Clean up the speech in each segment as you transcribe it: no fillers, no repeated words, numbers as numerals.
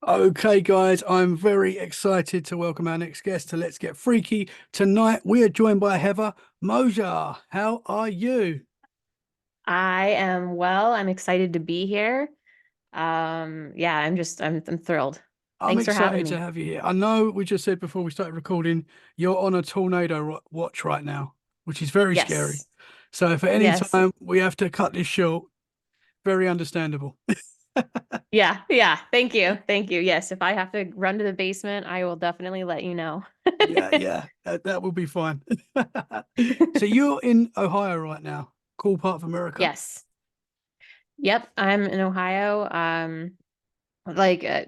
Okay, guys, I'm very excited to welcome our next guest to Let's Get Freaky. Tonight, we are joined by Heather Moser. How are you? I am well. I'm excited to be here. Yeah, I'm thrilled. I'm Thanks for having excited to me. have you here. I know we just said before we started recording, you're on a tornado watch right now, which is very scary. Yes. So, if at any Yes. time we have to cut this short, very understandable. Yeah, yeah. Thank you. Thank you. Yes, if I have to run to the basement, I will definitely let you know. Yeah, that will be fine. So, you're in Ohio right now, cool part of America. Yes. Yep, I'm in Ohio.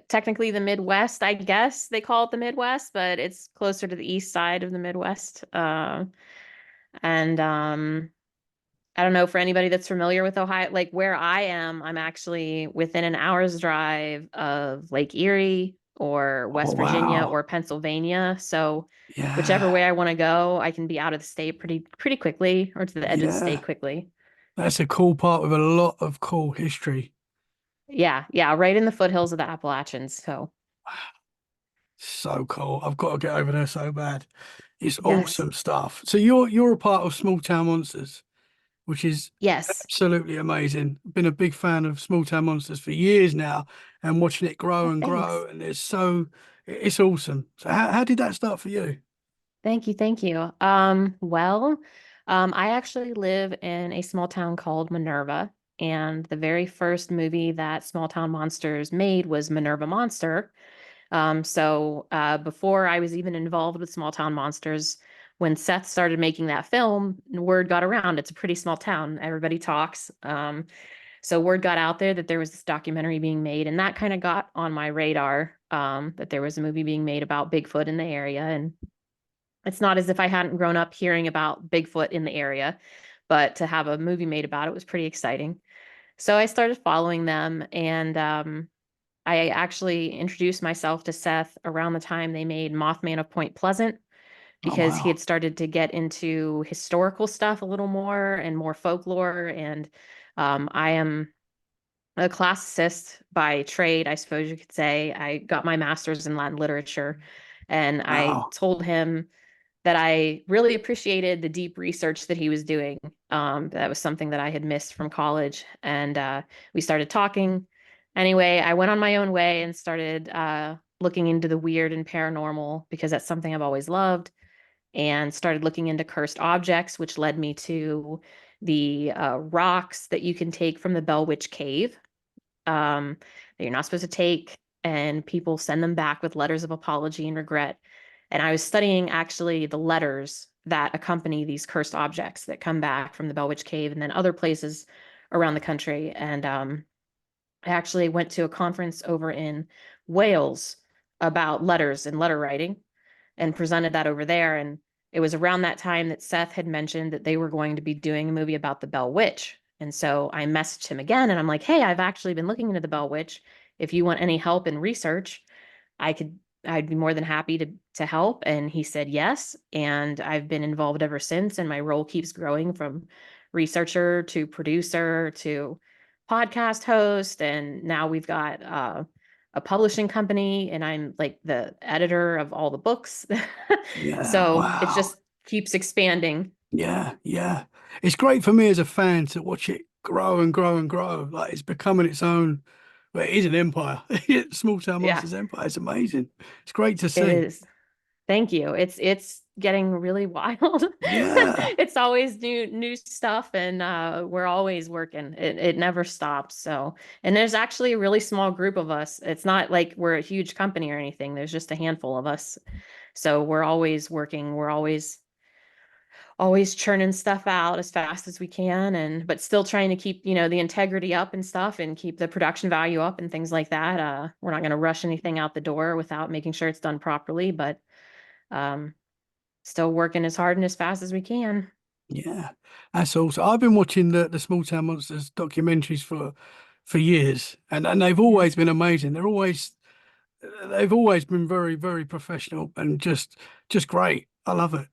Technically the Midwest, I guess they call it the Midwest, but it's closer to the east side of the Midwest. And I don't know for anybody that's familiar with Ohio, like where I am, I'm actually within an hour's drive of Lake Erie or Oh, West Virginia wow. or Pennsylvania. So whichever Yeah. way I want to go, I can be out of the state pretty quickly or to the edge of the state Yeah. quickly. That's a cool part with a lot of cool history. Yeah, yeah, right in the foothills of the Appalachians. So So cool. I've got to get over there so bad. It's yes, awesome stuff. So you're a part of Small Town Monsters, which is yes. absolutely amazing. Been a big fan of Small Town Monsters for years now and watching it grow Oh, and thanks. grow. And it's awesome. So how did that start for you? Thank you, thank you. I actually live in a small town called Minerva, and the very first movie that Small Town Monsters made was Minerva Monster. Before I was even involved with Small Town Monsters, when Seth started making that film, word got around. It's a pretty small town. Everybody talks. So word got out there that there was this documentary being made, and that kind of got on my radar, that there was a movie being made about Bigfoot in the area. And it's not as if I hadn't grown up hearing about Bigfoot in the area, but to have a movie made about it was pretty exciting. So I started following them, and I actually introduced myself to Seth around the time they made Mothman of Point Pleasant Oh because he wow. had started to get into historical stuff a little more and more folklore. And I am a classicist by trade, I suppose you could say. I got my master's in Latin literature, and I Wow. told him that I really appreciated the deep research that he was doing. That was something that I had missed from college. And we started talking. Anyway, I went on my own way and started looking into the weird and paranormal because that's something I've always loved, and started looking into cursed objects, which led me to the rocks that you can take from the Bell Witch Cave, that you're not supposed to take, and people send them back with letters of apology and regret. And I was studying actually the letters that accompany these cursed objects that come back from the Bell Witch Cave and then other places around the country. And I actually went to a conference over in Wales about letters and letter writing and presented that over there. And it was around that time that Seth had mentioned that they were going to be doing a movie about the Bell Witch. And so I messaged him again and I'm like, hey, I've actually been looking into the Bell Witch. If you want any help in research, I could I'd be more than happy to help. And he said yes. And I've been involved ever since. And my role keeps growing from researcher to producer to podcast host. And now we've got a publishing company, and I'm like the editor of all the books. Yeah. So it Wow. just keeps expanding. Yeah, yeah. It's great for me as a fan to watch it grow and grow and grow. Like it's becoming its own, well, it is an empire. Small Town Yeah, Monsters Empire. It's amazing. It's great to it see. is. Thank you. It's getting really wild. Yeah, It's always new stuff, and we're always working. It never stops. So, and there's actually a really small group of us. It's not like we're a huge company or anything. There's just a handful of us. So we're always working. We're always churning stuff out as fast as we can, and but still trying to keep, the integrity up and stuff, and keep the production value up and things like that. We're not going to rush anything out the door without making sure it's done properly, but um still working as hard and as fast as we can. yeah. That's awesome. I've been watching the Small Town Monsters documentaries for years, and they've Yeah. always been amazing. They've always been very, very professional and just great. I love it.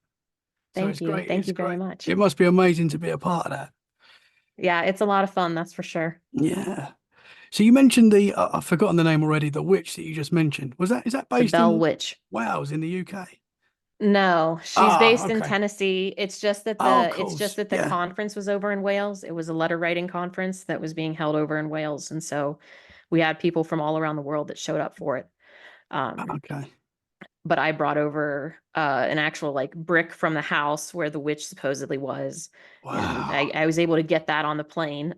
So Thank it's you. great. Thank It's you very great. much. It must be amazing to be a part of that. Yeah, it's a lot of fun, that's for sure. Yeah. So you mentioned the I've forgotten the name already. The witch that you just mentioned, was that, is that The based Bell in Witch. Wales in the UK? No, she's Ah, based in okay. Tennessee. Oh, of It's just course. that the Yeah. conference was over in Wales. It was a letter writing conference that was being held over in Wales, and so we had people from all around the world that showed up for it. Um, Okay. but I brought over an actual like brick from the house where the witch supposedly was, and Wow. I was able to get that on the plane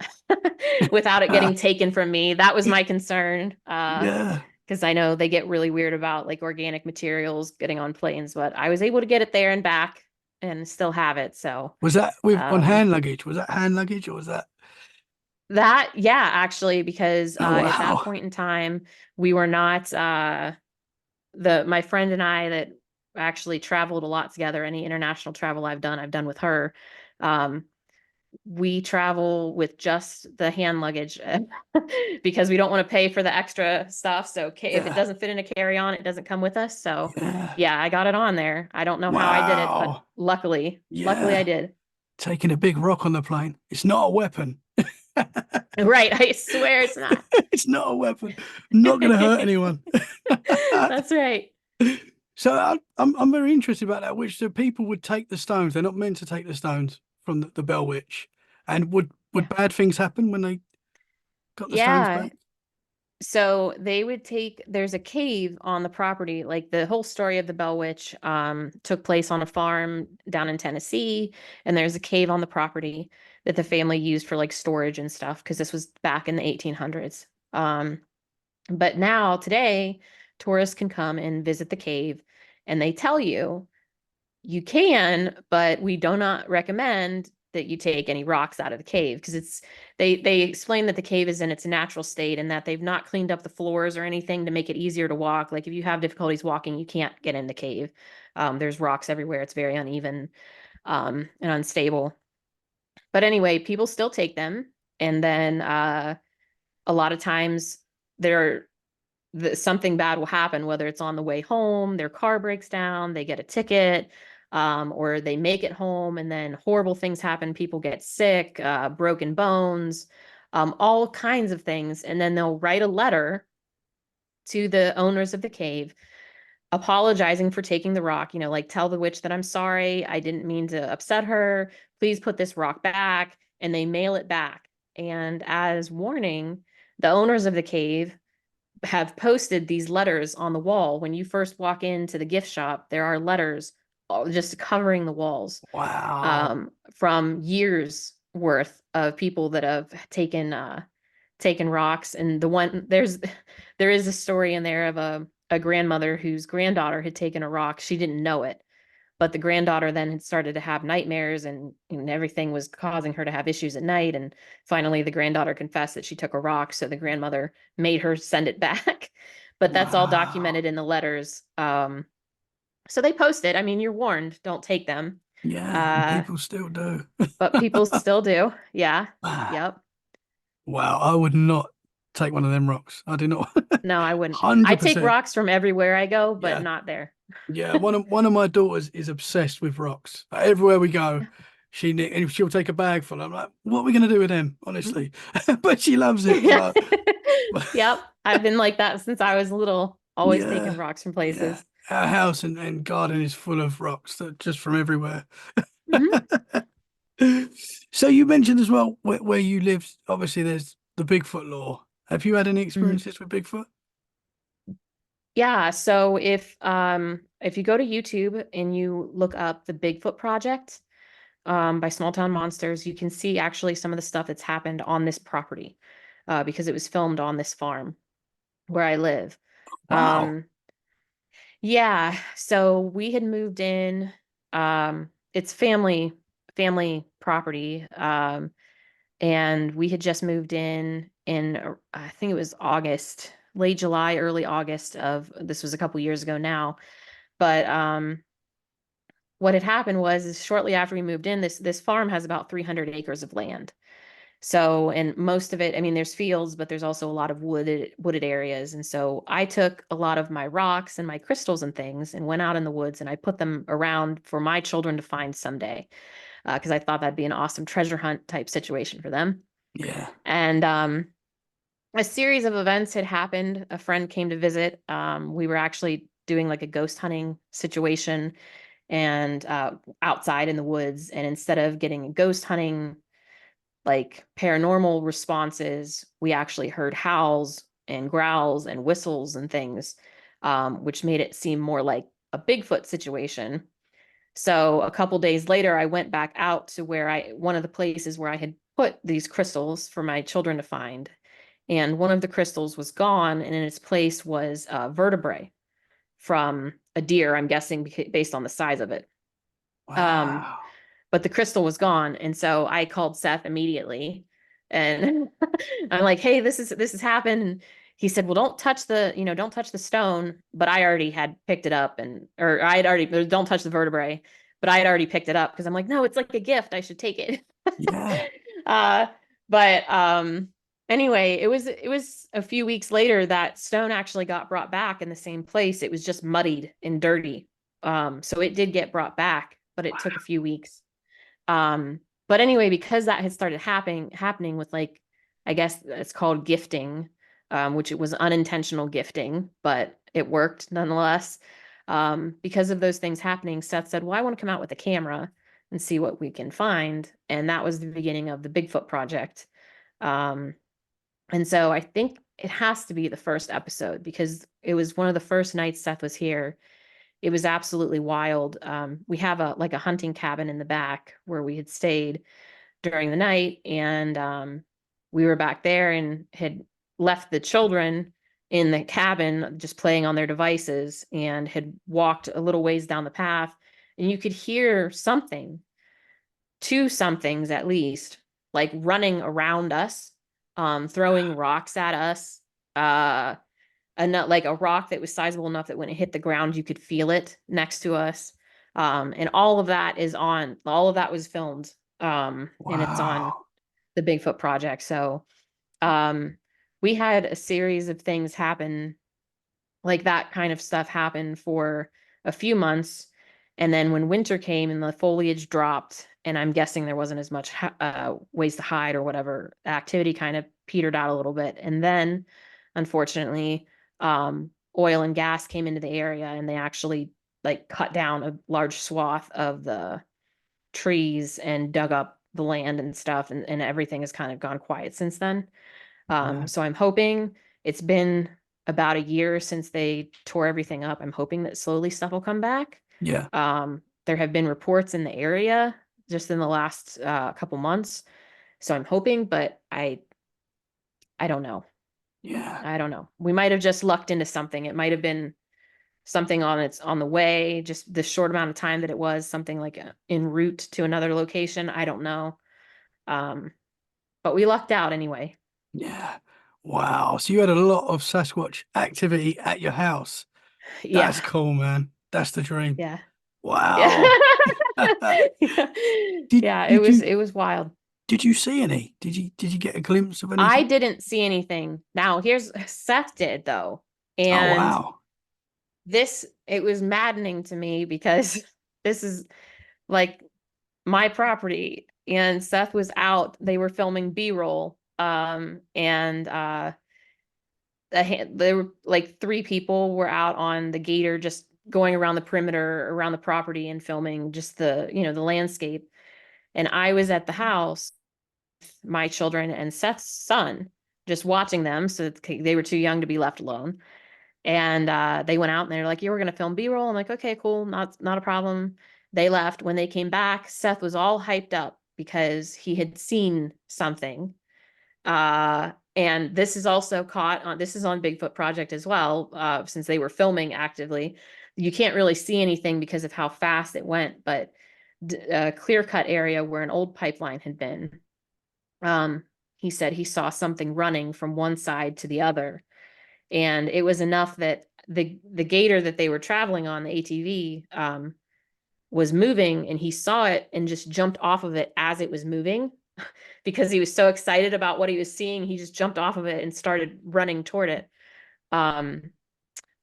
without it getting taken from me. That was my concern. Yeah. Because I know they get really weird about like organic materials getting on planes, but I was able to get it there and back and still have it. So Was that with on um hand luggage? Was that hand luggage or was that? that yeah, actually, because Oh, at that wow. point in time, we were not the my friend and I that actually traveled a lot together. Any international travel I've done with her. Um, we travel with just the hand luggage because we don't want to pay for the extra stuff. So if it Yeah. doesn't fit in a carry-on, it doesn't come with us. So Yeah. yeah, I got it on there. I don't know how I did it, but Wow. luckily I Yeah. did. Taking a big rock on the plane. It's not a weapon. Right. I swear it's not. It's not a weapon. Not going to hurt anyone. That's right. So I'm very interested about that. Which the people would take the stones. They're not meant to take the stones from the Bell Witch. And would Yeah. bad things happen when they got the stones Yeah. back? So they would take, there's a cave on the property. Like the whole story of the Bell Witch took place on a farm down in Tennessee. And there's a cave on the property that the family used for like storage and stuff, because this was back in the 1800s. But now, today, tourists can come and visit the cave, and they tell you you can, but we do not recommend that you take any rocks out of the cave, because they explain that the cave is in its natural state and that they've not cleaned up the floors or anything to make it easier to walk. Like if you have difficulties walking, you can't get in the cave. There's rocks everywhere. It's very uneven and unstable. But anyway, people still take them, and then a lot of times there something bad will happen, whether it's on the way home, their car breaks down, they get a ticket, or they make it home and then horrible things happen. People get sick, broken bones, all kinds of things. And then they'll write a letter to the owners of the cave apologizing for taking the rock, like tell the witch that I'm sorry, I didn't mean to upset her. Please put this rock back. And they mail it back. And as warning, the owners of the cave have posted these letters on the wall. When you first walk into the gift shop, there are letters just covering the walls Wow. from years worth of people that have taken rocks. And there is a story in there of a grandmother whose granddaughter had taken a rock. She didn't know it, but the granddaughter then had started to have nightmares, and everything was causing her to have issues at night. And finally, the granddaughter confessed that she took a rock. So the grandmother made her send it back. But that's all Wow. documented in the letters. So they posted. I mean, you're warned, don't take them. Yeah, and Uh, people still do. but people still do. Yeah. Yep. Wow, I would not take one of them rocks. I do not. No, I wouldn't. I take 100%. rocks from everywhere I go, but Yeah. not there. Yeah, one of my daughters is obsessed with rocks. Everywhere we go, and she'll take a bag full. I'm like, what are we gonna do with them? Honestly, but she loves it. So, Yep. I've been like that since I was little, always taking yeah, rocks from yeah. places. Our house and garden is full of rocks that just from everywhere. Mhm. So you mentioned as well where you live. Obviously, there's the Bigfoot law. Have you had any Mhm. experiences with Bigfoot? Yeah, so if you go to YouTube and you look up the Bigfoot Project by Small Town Monsters, you can see actually some of the stuff that's happened on this property because it was filmed on this farm where I live. Wow. Um, yeah, so we had moved in. It's family property. And we had just moved in I think it was August, late July, early August of this was a couple years ago now. But what had happened was is shortly after we moved in, this farm has about 300 acres of land. So, and most of it, I mean, there's fields, but there's also a lot of wooded areas. And so I took a lot of my rocks and my crystals and things and went out in the woods and I put them around for my children to find someday, because I thought that'd be an awesome treasure hunt type situation for them. Yeah. And a series of events had happened. A friend came to visit. We were actually doing like a ghost hunting situation and outside in the woods. And instead of getting a ghost hunting like paranormal responses, we actually heard howls and growls and whistles and things, which made it seem more like a Bigfoot situation. So a couple days later, I went back out to where one of the places where I had put these crystals for my children to find. And one of the crystals was gone, and in its place was vertebrae from a deer, I'm guessing based on the size of it. Um, Wow. but the crystal was gone. And so I called Seth immediately and I'm like, hey, this has happened. And he said, well, don't touch the stone. But I already had picked it up or I had already, don't touch the vertebrae, but I had already picked it up because I'm like, no, it's like a gift. I should take it. Yeah. uh, but anyway, it was a few weeks later that stone actually got brought back in the same place. It was just muddied and dirty. So it did get brought back, but it took a few weeks. Um, but anyway, because that had started happening with like, I guess it's called gifting, which it was unintentional gifting, but it worked nonetheless. Because of those things happening, Seth said, well, I want to come out with a camera and see what we can find. And that was the beginning of the Bigfoot project. Um, and so I think it has to be the first episode because it was one of the first nights Seth was here. It was absolutely wild. We have a hunting cabin in the back where we had stayed during the night, and we were back there and had left the children in the cabin just playing on their devices and had walked a little ways down the path, and you could hear two somethings at least, like running around us, throwing rocks at us. Enough like a rock that was sizable enough that when it hit the ground, you could feel it next to us. And all of that was filmed. And it's on Wow. the Bigfoot project. So, um, we had a series of things happen, like that kind of stuff happened for a few months. And then when winter came and the foliage dropped, and I'm guessing there wasn't as much ways to hide or whatever, activity kind of petered out a little bit. And then, unfortunately, oil and gas came into the area, and they actually like cut down a large swath of the trees and dug up the land and stuff, and everything has kind of gone quiet since then. Yeah. So I'm hoping it's been about a year since they tore everything up. I'm hoping that slowly stuff will come back. Yeah. There have been reports in the area just in the last couple months. So I'm hoping, but I don't know. Yeah. I don't know. We might have just lucked into something. It might have been something on the way, just the short amount of time that it was, something like en route to another location. I don't know. Um, but we lucked out anyway. Yeah. Wow. So you had a lot of Sasquatch activity at your house. That's Yeah. cool, man. That's the dream. Yeah. Yeah. Wow. Did Yeah, did you it was wild. did you see any? Did you get a glimpse of I anything? didn't see anything. Now, here's Seth did though. Oh And wow. it was maddening to me because this is like my property and Seth was out. They were filming B-roll. And there were like three people were out on the gator just going around the perimeter around the property and filming just the landscape. And I was at the house, my children and Seth's son, just watching them. So they were too young to be left alone. And they went out and they're like, "Yeah, we're gonna film B-roll." I'm like, "Okay, cool, not a problem." They left. When they came back, Seth was all hyped up because he had seen something. And this is also caught on this is on Bigfoot Project as well, since they were filming actively. You can't really see anything because of how fast it went, but a clear cut area where an old pipeline had been. Um, he said he saw something running from one side to the other, and it was enough that the gator that they were traveling on, the ATV, was moving, and he saw it and just jumped off of it as it was moving because he was so excited about what he was seeing. He just jumped off of it and started running toward it. Um,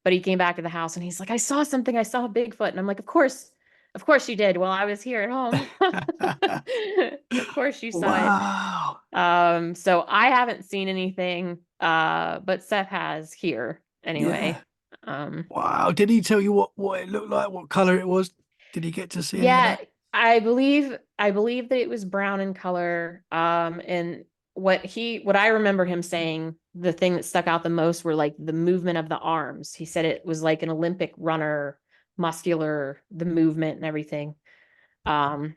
but he came back to the house and he's like, "I saw something. I saw a Bigfoot." And I'm like, of course you did. While I was here at home, of course you saw it. Wow. So I haven't seen anything. but Seth has here Yeah. anyway. Um, Wow. Did he tell you what it looked like, what color it was? Did he get to see any of yeah, that? I believe that it was brown in color. And what I remember him saying, the thing that stuck out the most were like the movement of the arms. He said it was like an Olympic runner, muscular, the movement and everything. Um,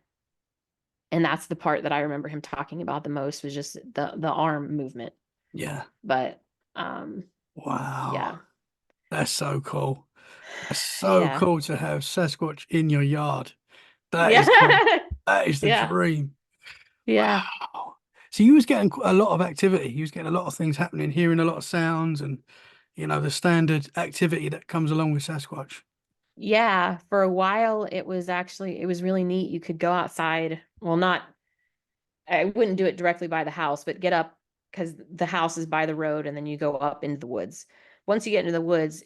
and that's the part that I remember him talking about the most was just the arm movement. Yeah. But um, Wow. yeah, That's so cool. That's so yeah, cool to have Sasquatch in your yard. That yeah, is cool. That is the yeah, dream. yeah. Wow. So you was getting a lot of activity. You was getting a lot of things happening, hearing a lot of sounds and, the standard activity that comes along with Sasquatch. Yeah, for a while it was really neat. You could go outside. Well, not I wouldn't do it directly by the house, but get up because the house is by the road and then you go up into the woods. Once you get into the woods,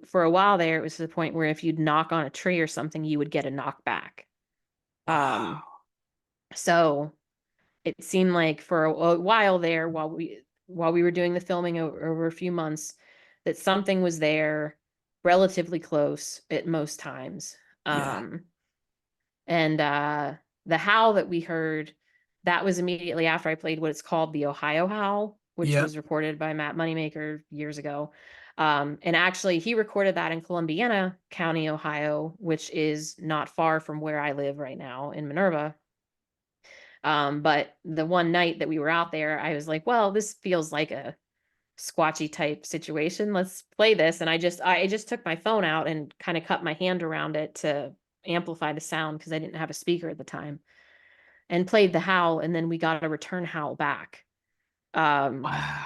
for a while there, it was to the point where if you'd knock on a tree or something, you would get a knockback. Um, Wow. so it seemed like for a while there, while we were doing the filming over a few months, that something was there relatively close at most times. Yeah. Um, and the howl that we heard, that was immediately after I played what it's called the Ohio Howl, which Yeah. was recorded by Matt Moneymaker years ago. And actually, he recorded that in Columbiana County, Ohio, which is not far from where I live right now in Minerva. But the one night that we were out there, I was like, well, this feels like a squatchy type situation. Let's play this. And I just took my phone out and kind of cut my hand around it to amplify the sound because I didn't have a speaker at the time and played the howl. And then we got a return howl back. Um, Wow.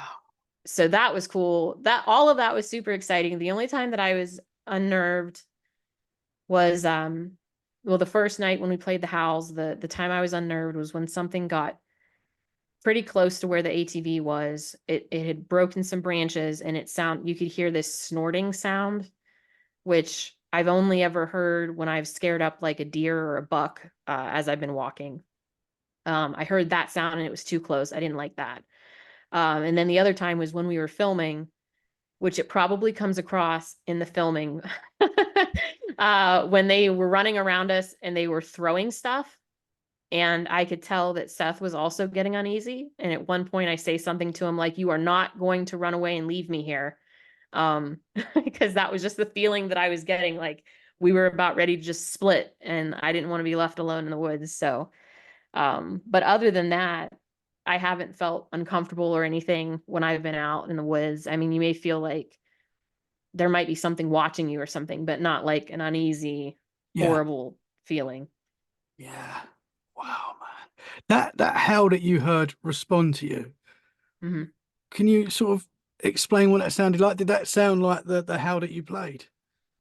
so that was cool. That all of that was super exciting. The only time that I was unnerved was well, the first night when we played the howls, the time I was unnerved was when something got pretty close to where the ATV was. It had broken some branches and you could hear this snorting sound, which I've only ever heard when I've scared up like a deer or a buck as I've been walking. I heard that sound and it was too close. I didn't like that. And then the other time was when we were filming, which it probably comes across in the filming when they were running around us and they were throwing stuff. And I could tell that Seth was also getting uneasy. And at one point, I say something to him like, "You are not going to run away and leave me here." Because that was just the feeling that I was getting. Like we were about ready to just split, and I didn't want to be left alone in the woods. So, but other than that, I haven't felt uncomfortable or anything when I've been out in the woods. I mean, you may feel like there might be something watching you or something, but not like an uneasy, Yeah. horrible feeling. Yeah. Wow, man. That how that you heard respond to you. Mhm. Can you sort of explain what that sounded like? Did that sound like the how that you played?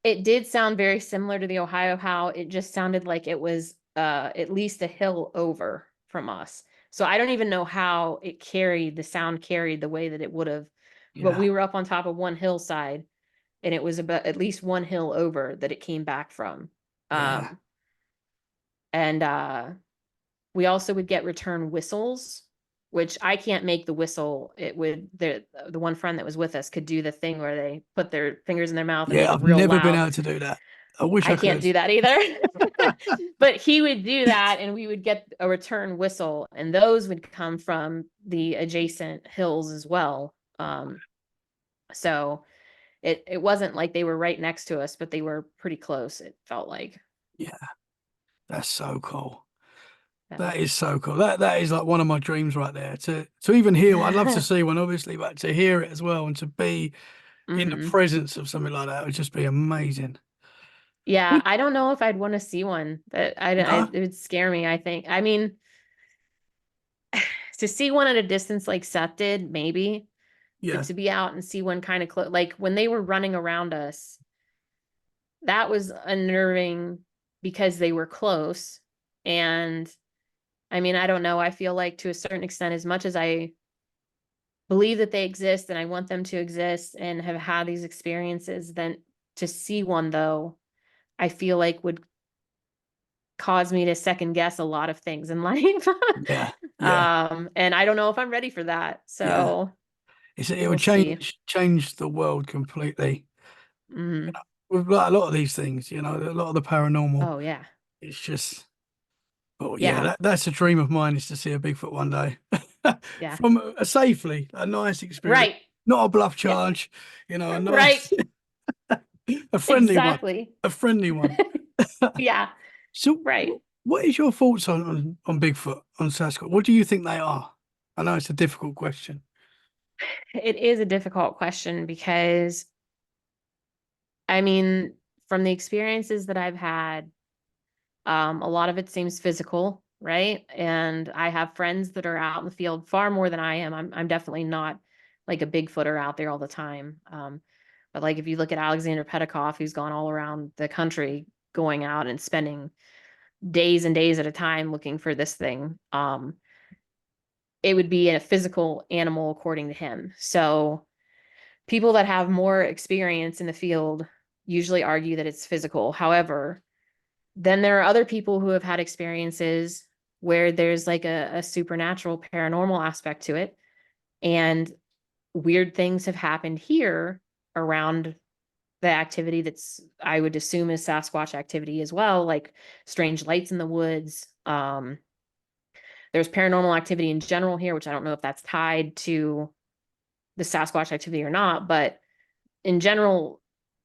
It did sound very similar to the Ohio Howl. It just sounded like it was at least a hill over from us. So I don't even know how the sound carried the way that it would have. But Yeah. we were up on top of one hillside and it was about at least one hill over that it came back from. Yeah. Um, and we also would get return whistles, which I can't make the whistle. The one friend that was with us could do the thing where they put their fingers in their mouth and make Yeah. it I've real never been loud. able to do that. I wish I I can't could. do that either. But he would do that and we would get a return whistle and those would come from the adjacent hills as well. So it wasn't like they were right next to us, but they were pretty close, it felt like. Yeah. That's so cool. So. That is so cool. That is like one of my dreams right there. To even hear, I'd love to see one, obviously, but to hear it as well and to be in the Hmm. presence of something like that would just be amazing. Yeah, Would I don't know if I'd want to see one. no? It would scare me, I think. I mean, to see one at a distance like Seth did, maybe, but Yeah. to be out and see one kind of close, like when they were running around us, that was unnerving because they were close. And I mean, I don't know. I feel like to a certain extent, as much as I believe that they exist and I want them to exist and have had these experiences, then to see one though, I feel like would cause me to second guess a lot of things in life. Yeah. Yeah. And I don't know if I'm ready for that. Yeah. So it We'll would see. change the world completely. Mm. With like a lot of these things, a lot of the paranormal. Oh yeah. It's just, but yeah, Yeah. that's a dream of mine is to see a Bigfoot one day, Yeah. from a safely, a nice experience, Right. not a bluff Yeah. charge, a Right. nice, a friendly one, Exactly. a friendly one. Yeah. So, Right. what is your thoughts on Bigfoot, on Sasquatch? What do you think they are? I know it's a difficult question. It is a difficult question because, I mean, from the experiences that I've had, a lot of it seems physical, right? And I have friends that are out in the field far more than I am. I'm definitely not like a Bigfooter out there all the time. But like if you look at Alexander Petikoff, who's gone all around the country going out and spending days and days at a time looking for this thing, it would be a physical animal according to him. So people that have more experience in the field usually argue that it's physical. However, then there are other people who have had experiences where there's like a supernatural paranormal aspect to it. And weird things have happened here around the activity that's, I would assume, is Sasquatch activity as well, like strange lights in the woods. There's paranormal activity in general here, which I don't know if that's tied to the Sasquatch activity or not, but in general,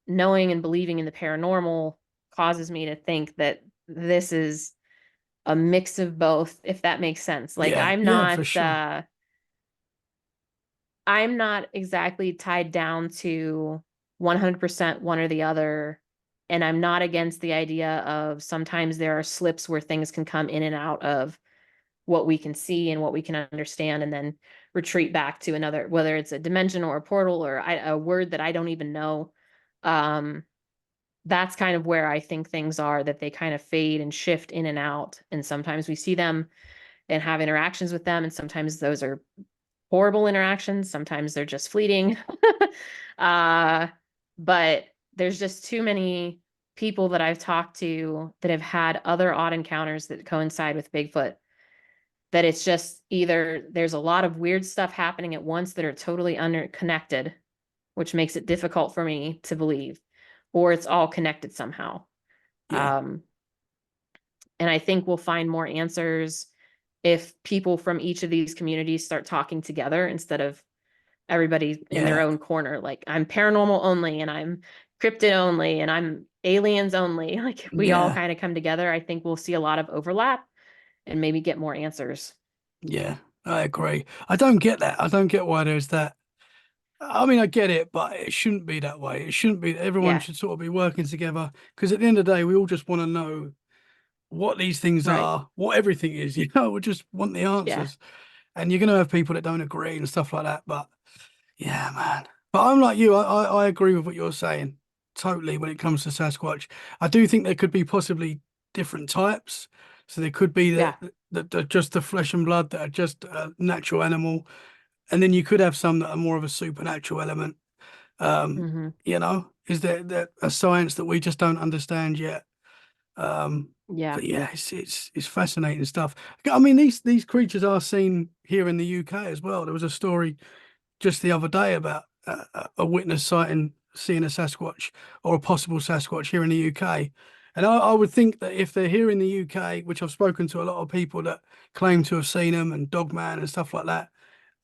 knowing and believing in the paranormal causes me to think that this is a mix of both, if that makes sense. Like Yeah, yeah, for sure. I'm not exactly tied down to 100% one or the other. And I'm not against the idea of sometimes there are slips where things can come in and out of what we can see and what we can understand and then retreat back to another, whether it's a dimension or a portal or a word that I don't even know. Um, that's kind of where I think things are, that they kind of fade and shift in and out. And sometimes we see them and have interactions with them. And sometimes those are horrible interactions. Sometimes they're just fleeting. uh, but there's just too many people that I've talked to that have had other odd encounters that coincide with Bigfoot, that it's just either there's a lot of weird stuff happening at once that are totally interconnected, which makes it difficult for me to believe, or it's all connected somehow. Yeah, Um, and I think we'll find more answers if people from each of these communities start talking together instead of everybody in their yeah, own corner. Like I'm paranormal only and I'm cryptid only and I'm aliens only. Like if we all yeah, kind of come together, I think we'll see a lot of overlap and maybe get more answers. yeah. I agree. I don't get that. I don't get why there's that. I mean, I get it, but it shouldn't be that way. It shouldn't be. Everyone Yeah, should sort of be working together because at the end of the day, we all just want to know what these things right. are, what everything is. We just want the Yeah, answers. And you're going to have people that don't agree and stuff like that. But yeah, man. But I'm like you. I agree with what you're saying totally when it comes to Sasquatch. I do think there could be possibly different types. So there could be yeah. the just the flesh and blood that are just a natural animal, and then you could have some that are more of a supernatural element. Hmm. Is there a science that we just don't understand yet? Um, Yeah. but yeah, it's fascinating stuff. I mean, these creatures are seen here in the UK as well. There was a story just the other day about a witness sighting seeing a Sasquatch or a possible Sasquatch here in the UK. And I would think that if they're here in the UK, which I've spoken to a lot of people that claim to have seen them and Dogman and stuff like that,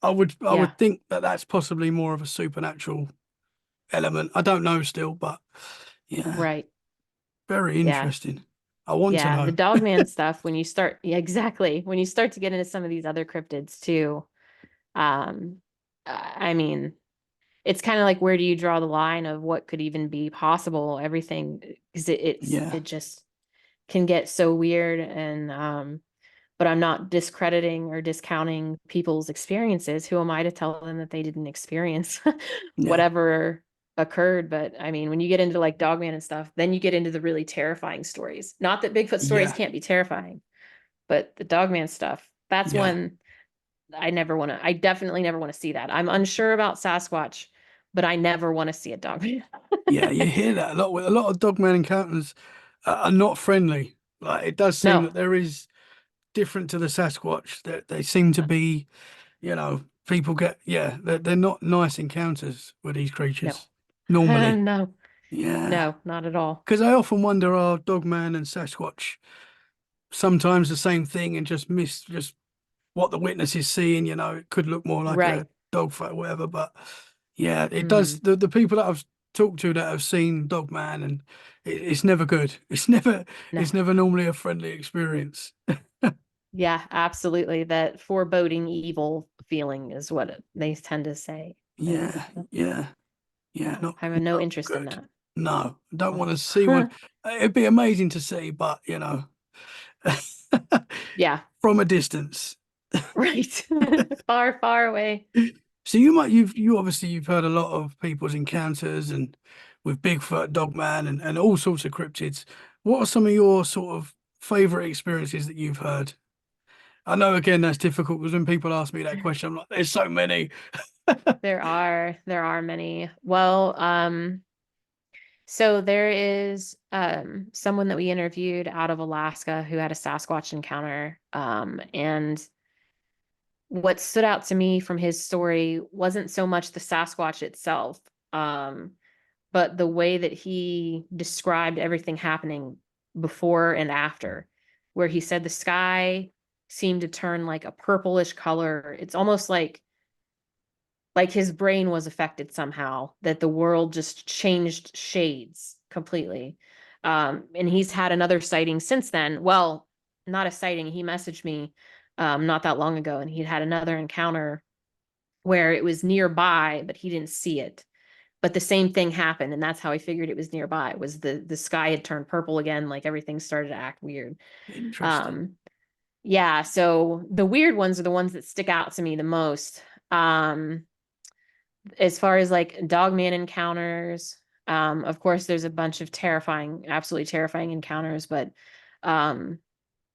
I Yeah. would think that that's possibly more of a supernatural element. I don't know still, but yeah, Right. very Yeah. interesting. I want to Yeah. The know. dogman stuff, when you start, yeah, exactly. When you start to get into some of these other cryptids too, um, I mean, it's kind of like, where do you draw the line of what could even be possible? Everything, because Yeah, it just can get so weird. And but I'm not discrediting or discounting people's experiences. Who am I to tell them that they didn't experience yeah, whatever occurred? But I mean, when you get into like Dogman and stuff, then you get into the really terrifying stories. Not that Bigfoot stories yeah, can't be terrifying, but the Dogman stuff, that's yeah, one I definitely never want to see that. I'm unsure about Sasquatch, but I never want to see a Dogman. yeah. You hear that a lot with a lot of Dogman encounters are not friendly. Like it does seem No. that there is different to the Sasquatch. That they seem to be, you know, people get, yeah, they're not nice encounters with these No. creatures normally. No, Yeah. no, not at all. Because I often wonder, are Dogman and Sasquatch sometimes the same thing and just miss just what the witness is seeing? It could look more like Right. a dog fight or whatever, but yeah, it does. Mm, The people that I've talked to that have seen Dogman, and it's never good. no. It's never normally a friendly experience. Yeah, absolutely. That foreboding evil feeling is what they tend to say. And Yeah, yeah, yeah. no, Not I have no not interest in good. that. No, I don't want to see one. No. It'd be amazing to see, but Yeah, from a distance. right. Far, far away. So you obviously you've heard a lot of people's encounters and with Bigfoot, Dogman, and all sorts of cryptids. What are some of your sort of favorite experiences that you've heard? I know again that's difficult because when people ask me that question, I'm like, there's so many. There are many. Well, so there is someone that we interviewed out of Alaska who had a Sasquatch encounter. And what stood out to me from his story wasn't so much the Sasquatch itself, um, but the way that he described everything happening before and after, where he said the sky seemed to turn like a purplish color. It's almost like his brain was affected somehow, that the world just changed shades completely. And he's had another sighting since then. Well, not a sighting. He messaged me not that long ago, and he'd had another encounter where it was nearby, but he didn't see it. But the same thing happened, and that's how he figured it was nearby. Was the sky had turned purple again, like everything started to act weird. Interesting. Um, yeah, so the weird ones are the ones that stick out to me the most. As far as like dogman encounters, of course there's a bunch of terrifying, absolutely terrifying encounters, but um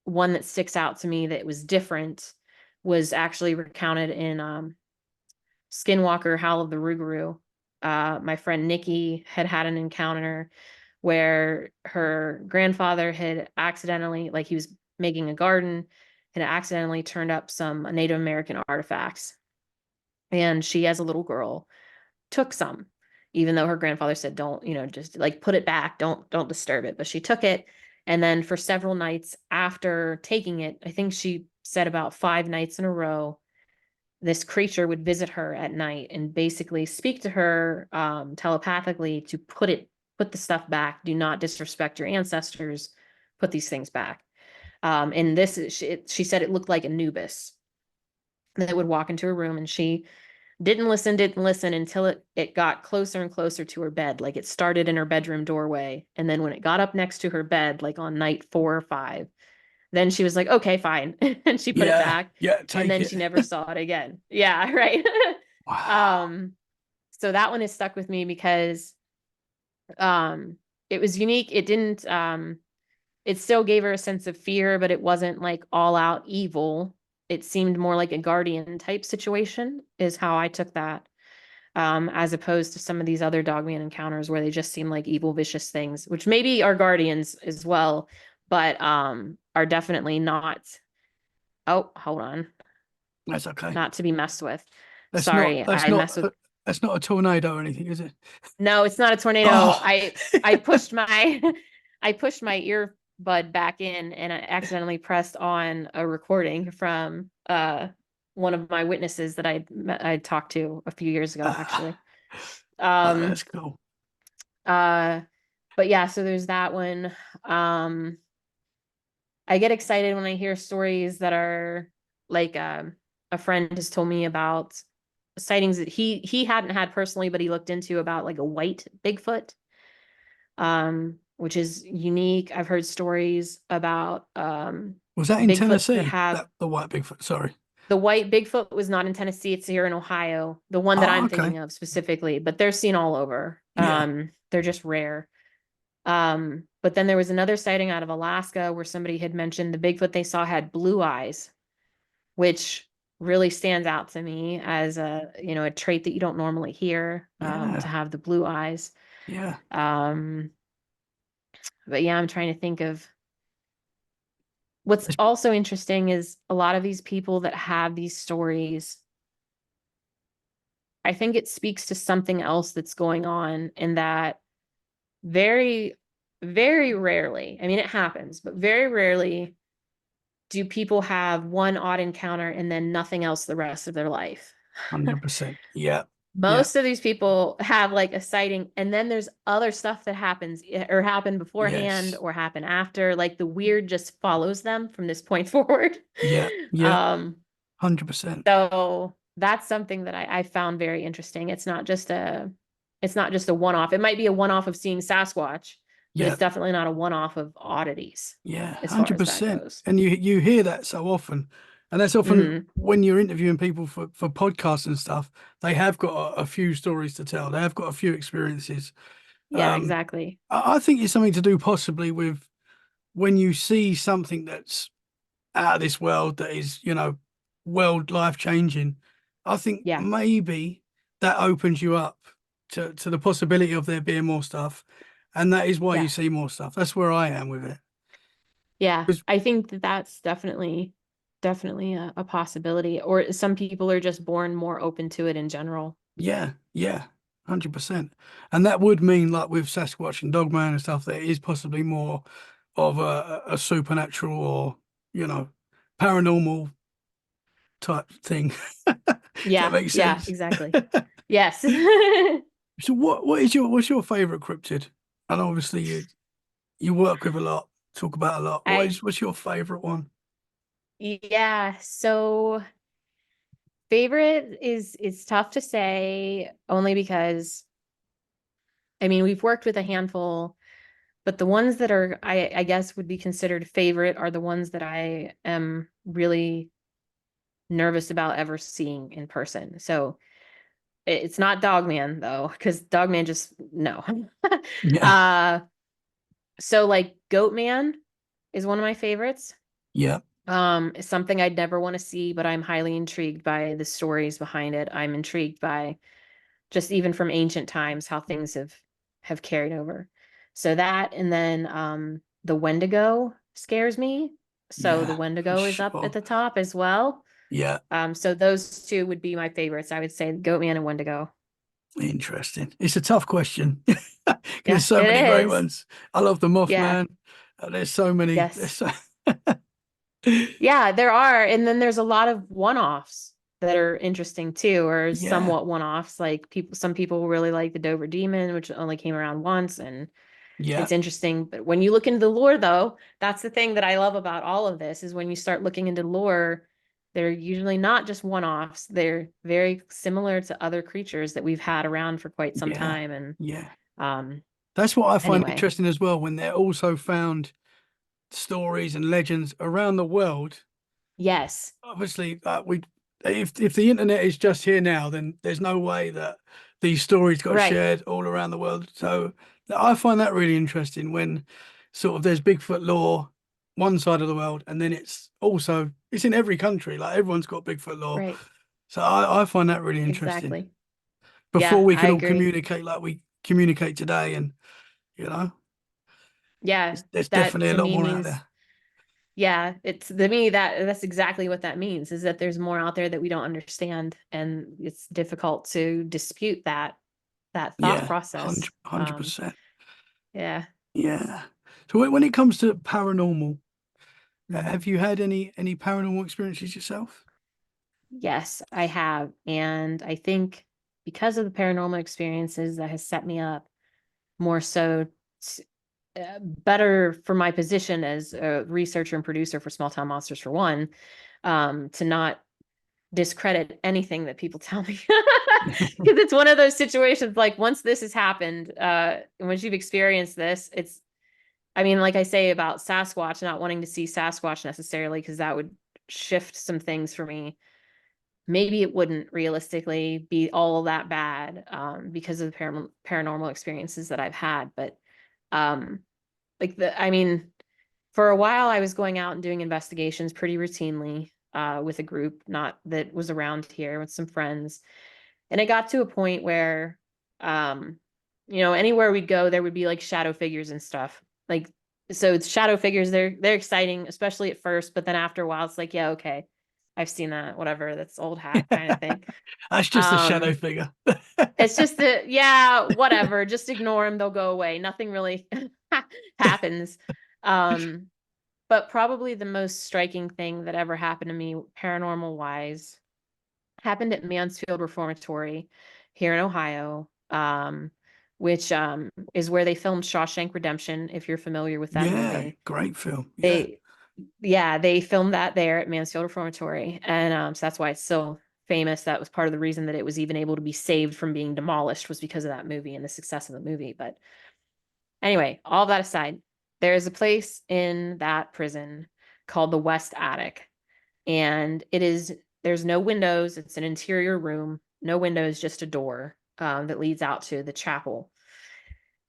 one that sticks out to me that was different was actually recounted in Skinwalker Howl of the Rougarou. My friend Nikki had had an encounter where her grandfather had accidentally, like he was making a garden, had accidentally turned up some Native American artifacts. And she, as a little girl, took some, even though her grandfather said, don't, just like put it back, don't disturb it. But she took it. And then for several nights after taking it, I think she said about 5 nights in a row, this creature would visit her at night and basically speak to her telepathically to put the stuff back. Do not disrespect your ancestors. Put these things back. And this is, she said it looked like Anubis that would walk into a room, and she didn't listen until it got closer and closer to her bed. Like it started in her bedroom doorway. And then when it got up next to her bed, like on night 4 or 5, then she was like, okay, fine. And she put it Yeah, back. yeah, And take then it. she never saw it again. Yeah, right. Wow. um, so that one is stuck with me because um it was unique. It didn't it still gave her a sense of fear, but it wasn't like all out evil. It seemed more like a guardian type situation, is how I took that. As opposed to some of these other dogman encounters where they just seem like evil, vicious things, which maybe are guardians as well, but are definitely not. Oh, hold on, That's okay. not to be messed with. That's not Sorry, that's I not mess with. that's not a tornado or anything, is it? No, it's not a tornado. Oh, I pushed my I pushed my earbud back in, and I accidentally pressed on a recording from one of my witnesses that I talked to a few years ago, ah, actually. Um that's cool. uh but yeah, so there's that one. Um I get excited when I hear stories that are like a friend has told me about sightings that he hadn't had personally, but he looked into about like a white Bigfoot, which is unique. I've heard stories about Was that in Bigfoots that Tennessee? have That the white Bigfoot? Sorry. the white Bigfoot was not in Tennessee, it's here in Ohio, the one that Oh, I'm okay. thinking of specifically, but they're seen all over. Yeah. They're just rare. But then there was another sighting out of Alaska where somebody had mentioned the Bigfoot they saw had blue eyes, which really stands out to me as a trait that you don't normally hear, to Yeah. have the blue eyes. Yeah. Um, but yeah, I'm trying to think of what's It's- also interesting is a lot of these people that have these stories I think it speaks to something else that's going on in that very, very rarely, I mean, it happens, but very rarely do people have one odd encounter and then nothing else the rest of their life. 100%. Yeah. Yeah. Most of these people have like a sighting, and then there's other stuff that happens or happen beforehand Yes. or happen after. Like the weird just follows them from this point forward. Yeah. Yeah. Um, 100%. so that's something that I found very interesting. It's not just a one-off. It might be a one-off of seeing Sasquatch, but Yeah. it's definitely not a one-off of oddities Yeah. as far as that 100%. goes. And you hear that so often. And that's often Hmm. when you're interviewing people for podcasts and stuff, they have got a few stories to tell. They have got a few experiences. Yeah, Um, exactly. I think it's something to do possibly with when you see something that's out of this world that is, world life changing. I think Yeah. maybe that opens you up to the possibility of there being more stuff. And that is why you Yeah. see more stuff. That's where I am with it. Yeah. 'Cause, I think that that's definitely a possibility. Or some people are just born more open to it in general. yeah, yeah, 100%. And that would mean, like with Sasquatch and Dogman and stuff, that it is possibly more of a supernatural or, you know, paranormal type thing. If that Yeah, makes yeah, sense. exactly. Yes. So what's your favorite cryptid? And obviously you work with a lot, talk about a lot. I What's your favorite one? Yeah, so favorite is tough to say only because I mean we've worked with a handful, but the ones that are I guess would be considered favorite are the ones that I am really nervous about ever seeing in person. So it's not Dogman though, because Dogman just no. Yeah, uh so like Goatman is one of my favorites. yeah, It's something I'd never want to see, but I'm highly intrigued by the stories behind it. I'm intrigued by just even from ancient times how things have carried over. So that and then the Wendigo scares me. So the yeah, for Wendigo is up at sure. the top as well. Yeah, So those two would be my favorites. I would say Goatman and Wendigo. interesting. It's a tough question because there's Yeah, so it many great is. ones. I love the Yeah. Mothman. There's so many. There's Yes. so Yeah, there are. And then there's a lot of one-offs that are interesting too, or yeah, somewhat one-offs. Like some people really like the Dover Demon, which only came around once, and yeah, it's interesting. But when you look into the lore, though, that's the thing that I love about all of this is when you start looking into lore, they're usually not just one-offs. They're very similar to other creatures that we've had around for quite some yeah, time. And yeah. um, That's what I find anyway, interesting as well when they're also found stories and legends around the world. yes, Obviously, we if the internet is just here now, then there's no way that these stories got right, shared all around the world. So I find that really interesting when sort of there's Bigfoot lore one side of the world, and then it's in every country. Like everyone's got Bigfoot lore. right, So I find that really interesting. exactly. Before Yeah, we I could all agree. communicate like we communicate today, and you know, Yeah, there's that definitely a to lot me more out means there. yeah, it's to me that's exactly what that means is that there's more out there that we don't understand and it's difficult to dispute that thought Yeah, process. 100%. Yeah. Yeah. So when it comes to paranormal, Mhm. have you had any paranormal experiences yourself? Yes, I have. And I think because of the paranormal experiences that has set me up more so better for my position as a researcher and producer for Small Town Monsters for one, to not discredit anything that people tell me because it's one of those situations like once this has happened once you've experienced this it's I mean like I say about Sasquatch not wanting to see Sasquatch necessarily because that would shift some things for me maybe it wouldn't realistically be all that bad because of the paranormal experiences that I've had but um like the I mean for a while I was going out and doing investigations pretty routinely with a group not that was around here with some friends and it got to a point where um anywhere we'd go there would be like shadow figures and stuff like so it's shadow figures they're exciting especially at first but then after a while it's like yeah okay I've seen that, whatever, that's old hat kind of thing. That's just a shadow Um, figure. it's just that, yeah, whatever. Just ignore them. They'll go away. Nothing really happens. Um, but probably the most striking thing that ever happened to me, paranormal wise, happened at Mansfield Reformatory here in Ohio, which is where they filmed Shawshank Redemption, if you're familiar with that Yeah, movie. great film. Yeah. They, yeah, they filmed that there at Mansfield Reformatory. And so that's why it's so famous. That was part of the reason that it was even able to be saved from being demolished, was because of that movie and the success of the movie. But anyway, all that aside, there is a place in that prison called the West Attic. And there's no windows. It's an interior room, no windows, just a door that leads out to the chapel.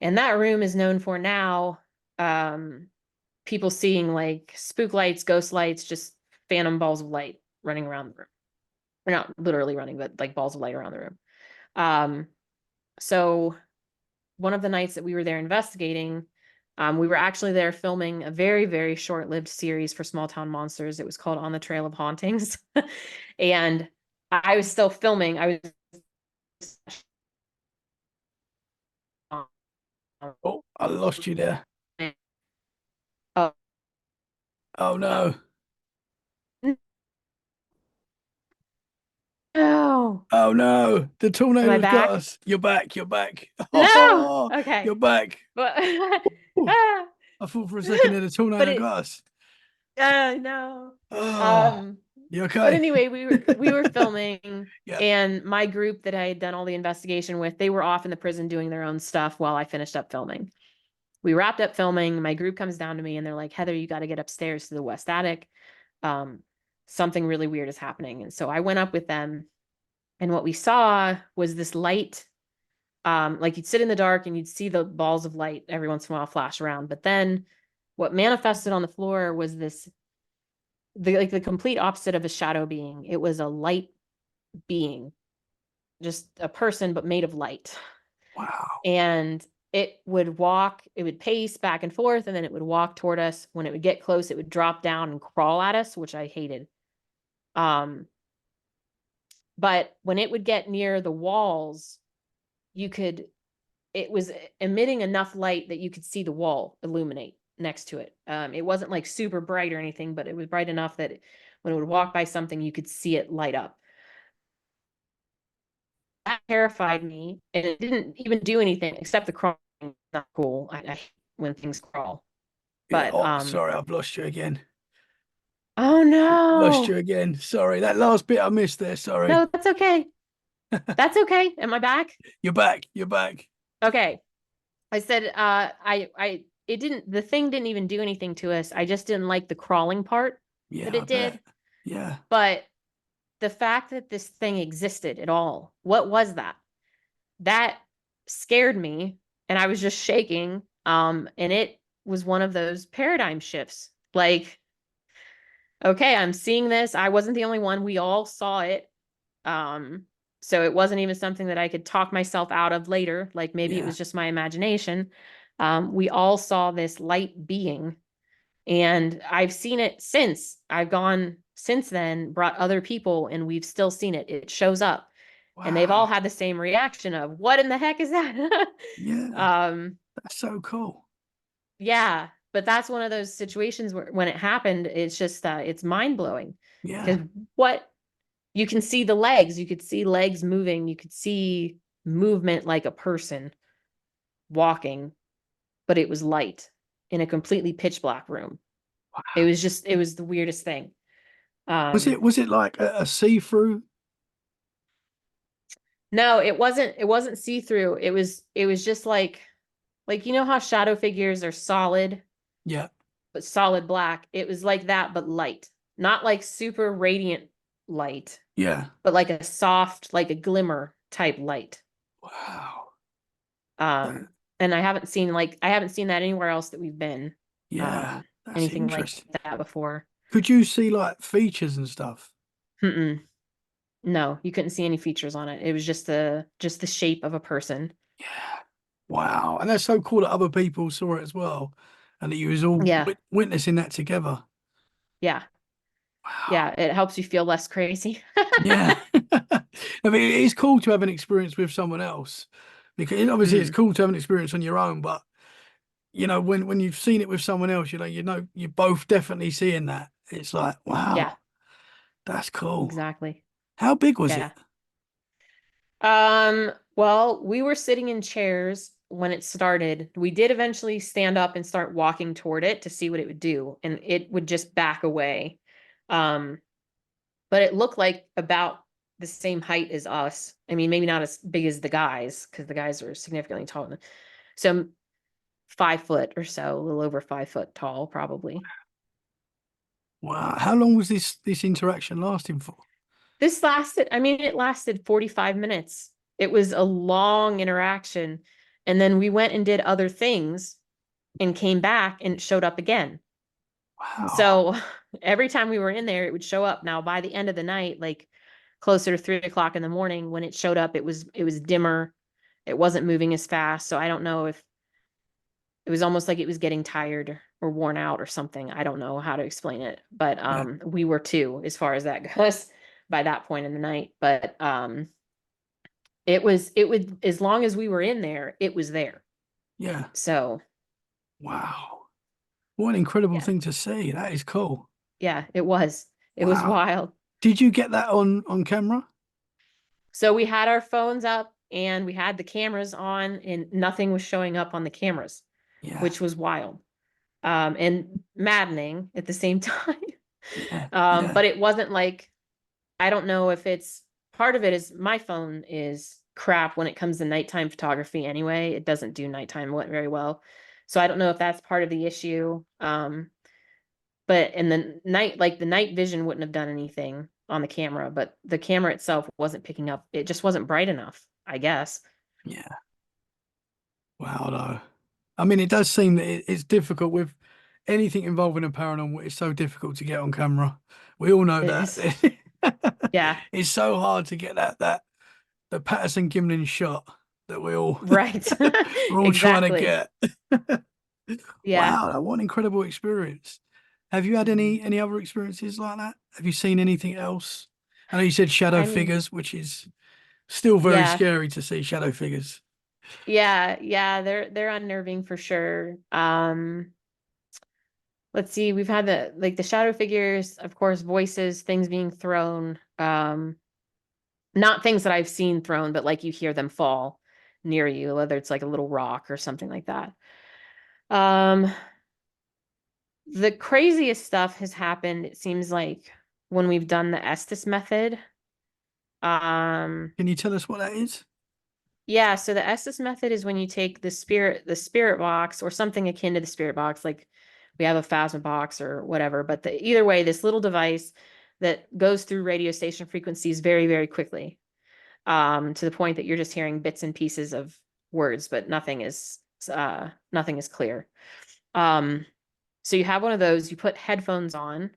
And that room is known for now um, people seeing like spook lights, ghost lights, just phantom balls of light running around the room. Or not literally running, but like balls of light around the room. Um, so one of the nights that we were there investigating, we were actually there filming a very, very short-lived series for Small Town Monsters. It was called On the Trail of Hauntings. And I was still filming. I was Oh, I lost you there. oh, Oh no. no. Oh no. The Am I tornado's got back? us. You're back. You're back. No. Oh, Okay. you're back. But Ooh, ah, I thought for a second there the but tornado it got us. no. Oh, Um you but okay? anyway, we were filming, Yeah. and my group that I had done all the investigation with, they were off in the prison doing their own stuff while I finished up filming. We wrapped up filming. My group comes down to me and they're like, Heather, you got to get upstairs to the West Attic. Um, something really weird is happening. And so I went up with them, and what we saw was this light. Like you'd sit in the dark and you'd see the balls of light every once in a while flash around. But then what manifested on the floor was the complete opposite of a shadow being. It was a light being, just a person, but made of light. Wow. And it would pace back and forth, and then it would walk toward us. When it would get close, it would drop down and crawl at us, which I hated. Um, but when it would get near the walls, you could, it was emitting enough light that you could see the wall illuminate next to it. It wasn't like super bright or anything, but it was bright enough that when it would walk by something, you could see it light up. That terrified me, and it didn't even do anything except the crawling. Not cool. I hate when things crawl. Yeah. But Oh, sorry, I've lost you again. oh Lost you no. again. Sorry. That last bit I missed there. Sorry. No, that's okay. That's okay. Am I back? You're back. You're back. Okay. I said I it didn't the thing didn't even do anything to us. I just didn't like the crawling part that Yeah, I it did. bet. Yeah. But the fact that this thing existed at all, what was that? That scared me, and I was just shaking. And it was one of those paradigm shifts. Like, okay, I'm seeing this. I wasn't the only one. We all saw it. Um, so it wasn't even something that I could talk myself out of later. Like maybe it Yeah. was just my imagination. We all saw this light being, and I've seen it since. I've gone since then, brought other people, and we've still seen it. It shows up, and they've all Wow. had the same reaction of, "What in the heck is that?" Yeah. um, That's so cool. yeah, but that's one of those situations where when it happened, it's just it's mind blowing Yeah. because what you can see the legs, you could see legs moving, you could see movement like a person walking, but it was light in a completely pitch black room. It was the weirdest thing. Um, Was it like a see-through? no, it wasn't see-through. It was just like you know how shadow figures are solid, Yeah. but solid black. It was like that, but light. Not like super radiant light, Yeah. but like a soft, like a glimmer type light. Wow. That, Um, and I haven't seen that anywhere else that we've been. yeah. That's Anything like interesting. that before. Could you see like features and stuff? Mm-mm. No, you couldn't see any features on it. It was just the shape of a person. Yeah. Wow. And that's so cool that other people saw it as well, and that you was all Yeah. witnessing that together. Yeah. Wow. Yeah, it helps you feel less crazy. Yeah. I mean, it's cool to have an experience with someone else because obviously it's Mm, cool to have an experience on your own, but when you've seen it with someone else, you're both definitely seeing that. It's like, yeah, wow, that's cool. exactly. How big was it? Yeah. Well, we were sitting in chairs when it started. We did eventually stand up and start walking toward it to see what it would do, and it would just back away. Um, but it looked like about the same height as us. I mean, maybe not as big as the guys, because the guys were significantly taller than. So 5 foot or so, a little over 5 foot tall, probably. Wow. How long was this interaction lasting for? This lasted, I mean, it lasted 45 minutes. It was a long interaction. And then we went and did other things and came back and it showed up again. Wow. So every time we were in there, it would show up. Now, by the end of the night, like closer to 3 o'clock in the morning, when it showed up, it was dimmer. It wasn't moving as fast. So I don't know if it was almost like it was getting tired or worn out or something. I don't know how to explain it, but Yeah. we were too, as far as that goes, by that point in the night. But it would, as long as we were in there, it was there. Yeah. So Wow. What an incredible yeah, thing to see. That is cool. yeah, it was Wow. wild. Did you get that on camera? So we had our phones up and we had the cameras on, and nothing was showing up on the cameras, Yeah. which was wild, and maddening at the same time. Yeah. Yeah. But it wasn't like, I don't know if it's part of it is my phone is crap when it comes to nighttime photography anyway. It doesn't do nighttime very well. So I don't know if that's part of the issue. But in the night, like the night vision wouldn't have done anything on the camera, but the camera itself wasn't picking up. It just wasn't bright enough, I guess. Yeah. Wow, though. I mean, it does seem that it's difficult with anything involving a paranormal. It's so difficult to get on camera. We all know It that. is. Yeah, It's so hard to get the Patterson Gimlin shot that right. we're all trying to Exactly. get. Yeah. Wow, what an incredible experience. Have you had Mhm. any other experiences like that? Have you seen anything else? I know you said shadow I mean, figures, which is still very yeah. scary to see shadow figures. Yeah, yeah, they're unnerving for sure. Let's see, we've had the shadow figures, of course, voices, things being thrown. Not things that I've seen thrown, but like you hear them fall near you, whether it's like a little rock or something like that. Um, the craziest stuff has happened, it seems like, when we've done the Estes method. Um, Can you tell us what that is? yeah, so the Estes method is when you take the spirit box or something akin to the spirit box, like we have a phasma box or whatever, but either way, this little device that goes through radio station frequencies very, very quickly, to the point that you're just hearing bits and pieces of words, but nothing is clear. Um, so you have one of those, you put headphones on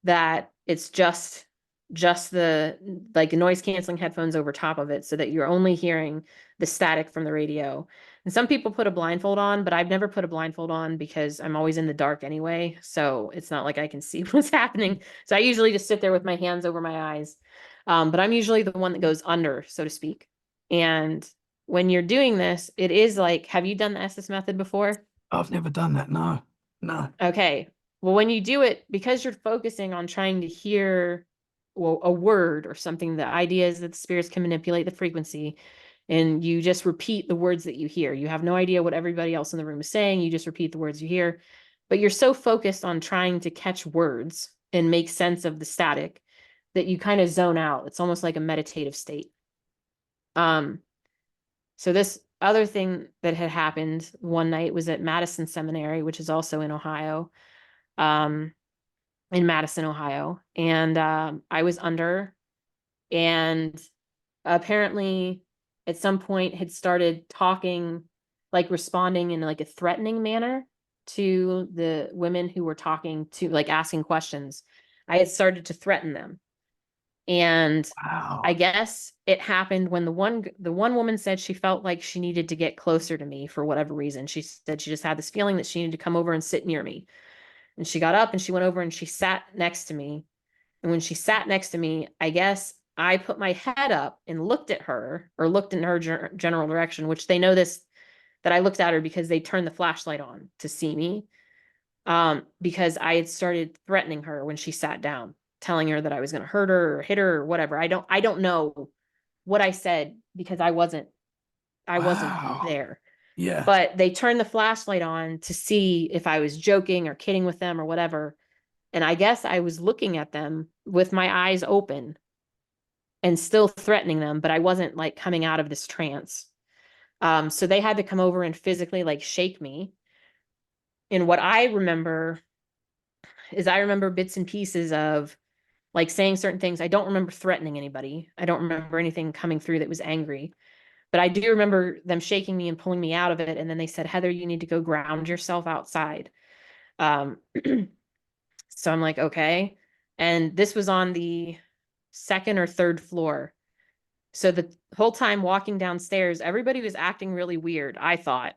that it's just the like noise canceling headphones over top of it so that you're only hearing the static from the radio. And some people put a blindfold on, but I've never put a blindfold on because I'm always in the dark anyway, so it's not like I can see what's happening. So I usually just sit there with my hands over my eyes. But I'm usually the one that goes under, so to speak. And when you're doing this, it is like, have you done the Estes method before? I've never done that. No, no. Okay. Well, when you do it, because you're focusing on trying to hear, well, a word or something, the idea is that the spirits can manipulate the frequency, and you just repeat the words that you hear. You have no idea what everybody else in the room is saying. You just repeat the words you hear, but you're so focused on trying to catch words and make sense of the static that you kind of zone out. It's almost like a meditative state. Um, so this other thing that had happened one night was at Madison Seminary, which is also in Ohio. Um, in Madison, Ohio. And I was under, and apparently at some point had started talking, like responding in like a threatening manner to the women who were talking to, like asking questions. I had started to threaten them. And I Wow. guess it happened when the one woman said she felt like she needed to get closer to me for whatever reason. She said she just had this feeling that she needed to come over and sit near me. And she got up and she went over and she sat next to me. And when she sat next to me, I guess I put my head up and looked at her, or looked in her general direction, which they know this, that I looked at her because they turned the flashlight on to see me. Because I had started threatening her when she sat down, telling her that I was going to hurt her or hit her or whatever. I don't know what I said because I wasn't Wow. there. Yeah. But they turned the flashlight on to see if I was joking or kidding with them or whatever. And I guess I was looking at them with my eyes open and still threatening them, but I wasn't like coming out of this trance. So they had to come over and physically like shake me. And what I remember is I remember bits and pieces of like saying certain things. I don't remember threatening anybody. I don't remember anything coming through that was angry. But I do remember them shaking me and pulling me out of it. And then they said, Heather, you need to go ground yourself outside. Um, so I'm like, okay. And this was on the second or third floor. So the whole time walking downstairs, everybody was acting really weird, I thought.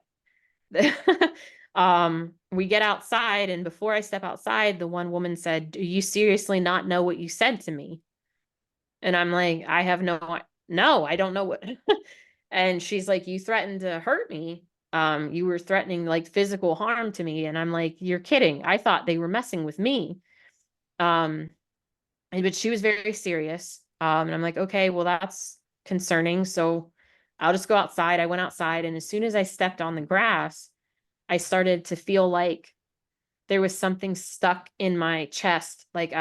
We get outside, and before I step outside, the one woman said, do you seriously not know what you said to me? And I'm like, I have no, I don't know what. And she's like, you threatened to hurt me. You were threatening like physical harm to me. And I'm like, you're kidding. I thought they were messing with me. Um, but she was very serious. And I'm like, okay, well, that's concerning. So I'll just go outside. I went outside, and as soon as I stepped on the grass, I started to feel like there was something stuck in my chest, like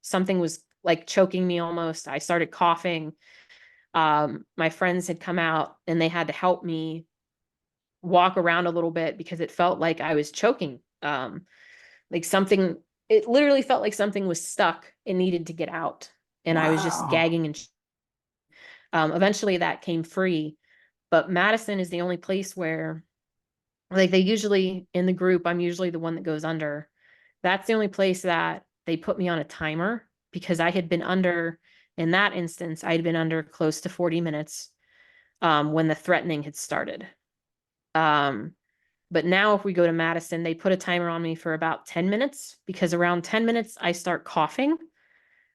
something was like choking me almost. I started coughing. My friends had come out and they had to help me walk around a little bit because it felt like I was choking. Like something, it literally felt like something was stuck and needed to get out. And I was just Wow. gagging and eventually that came free. But Madison is the only place where, like, they usually in the group, I'm usually the one that goes under. That's the only place that they put me on a timer because I had been under, in that instance, I had been under close to 40 minutes when the threatening had started. Um, but now if we go to Madison, they put a timer on me for about 10 minutes because around 10 minutes, I start coughing,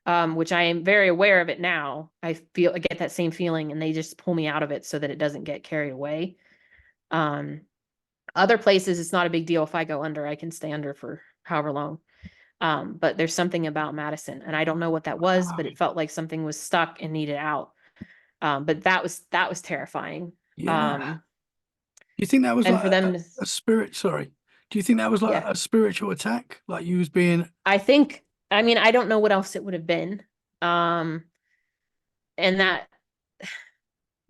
which I am very aware of it now. I get that same feeling and they just pull me out of it so that it doesn't get carried away. Um, Other places, it's not a big deal if I go under, I can stay under for however long. But there's something about Madison, and I don't know what that was, Wow. but it felt like something was stuck and needed out. But that was terrifying. Yeah. Um, Do you think that was and like for them, a spirit? Sorry. Do you think that was like yeah, a spiritual attack? Like you was being, I think, I mean, I don't know what else it would have been. Um, and that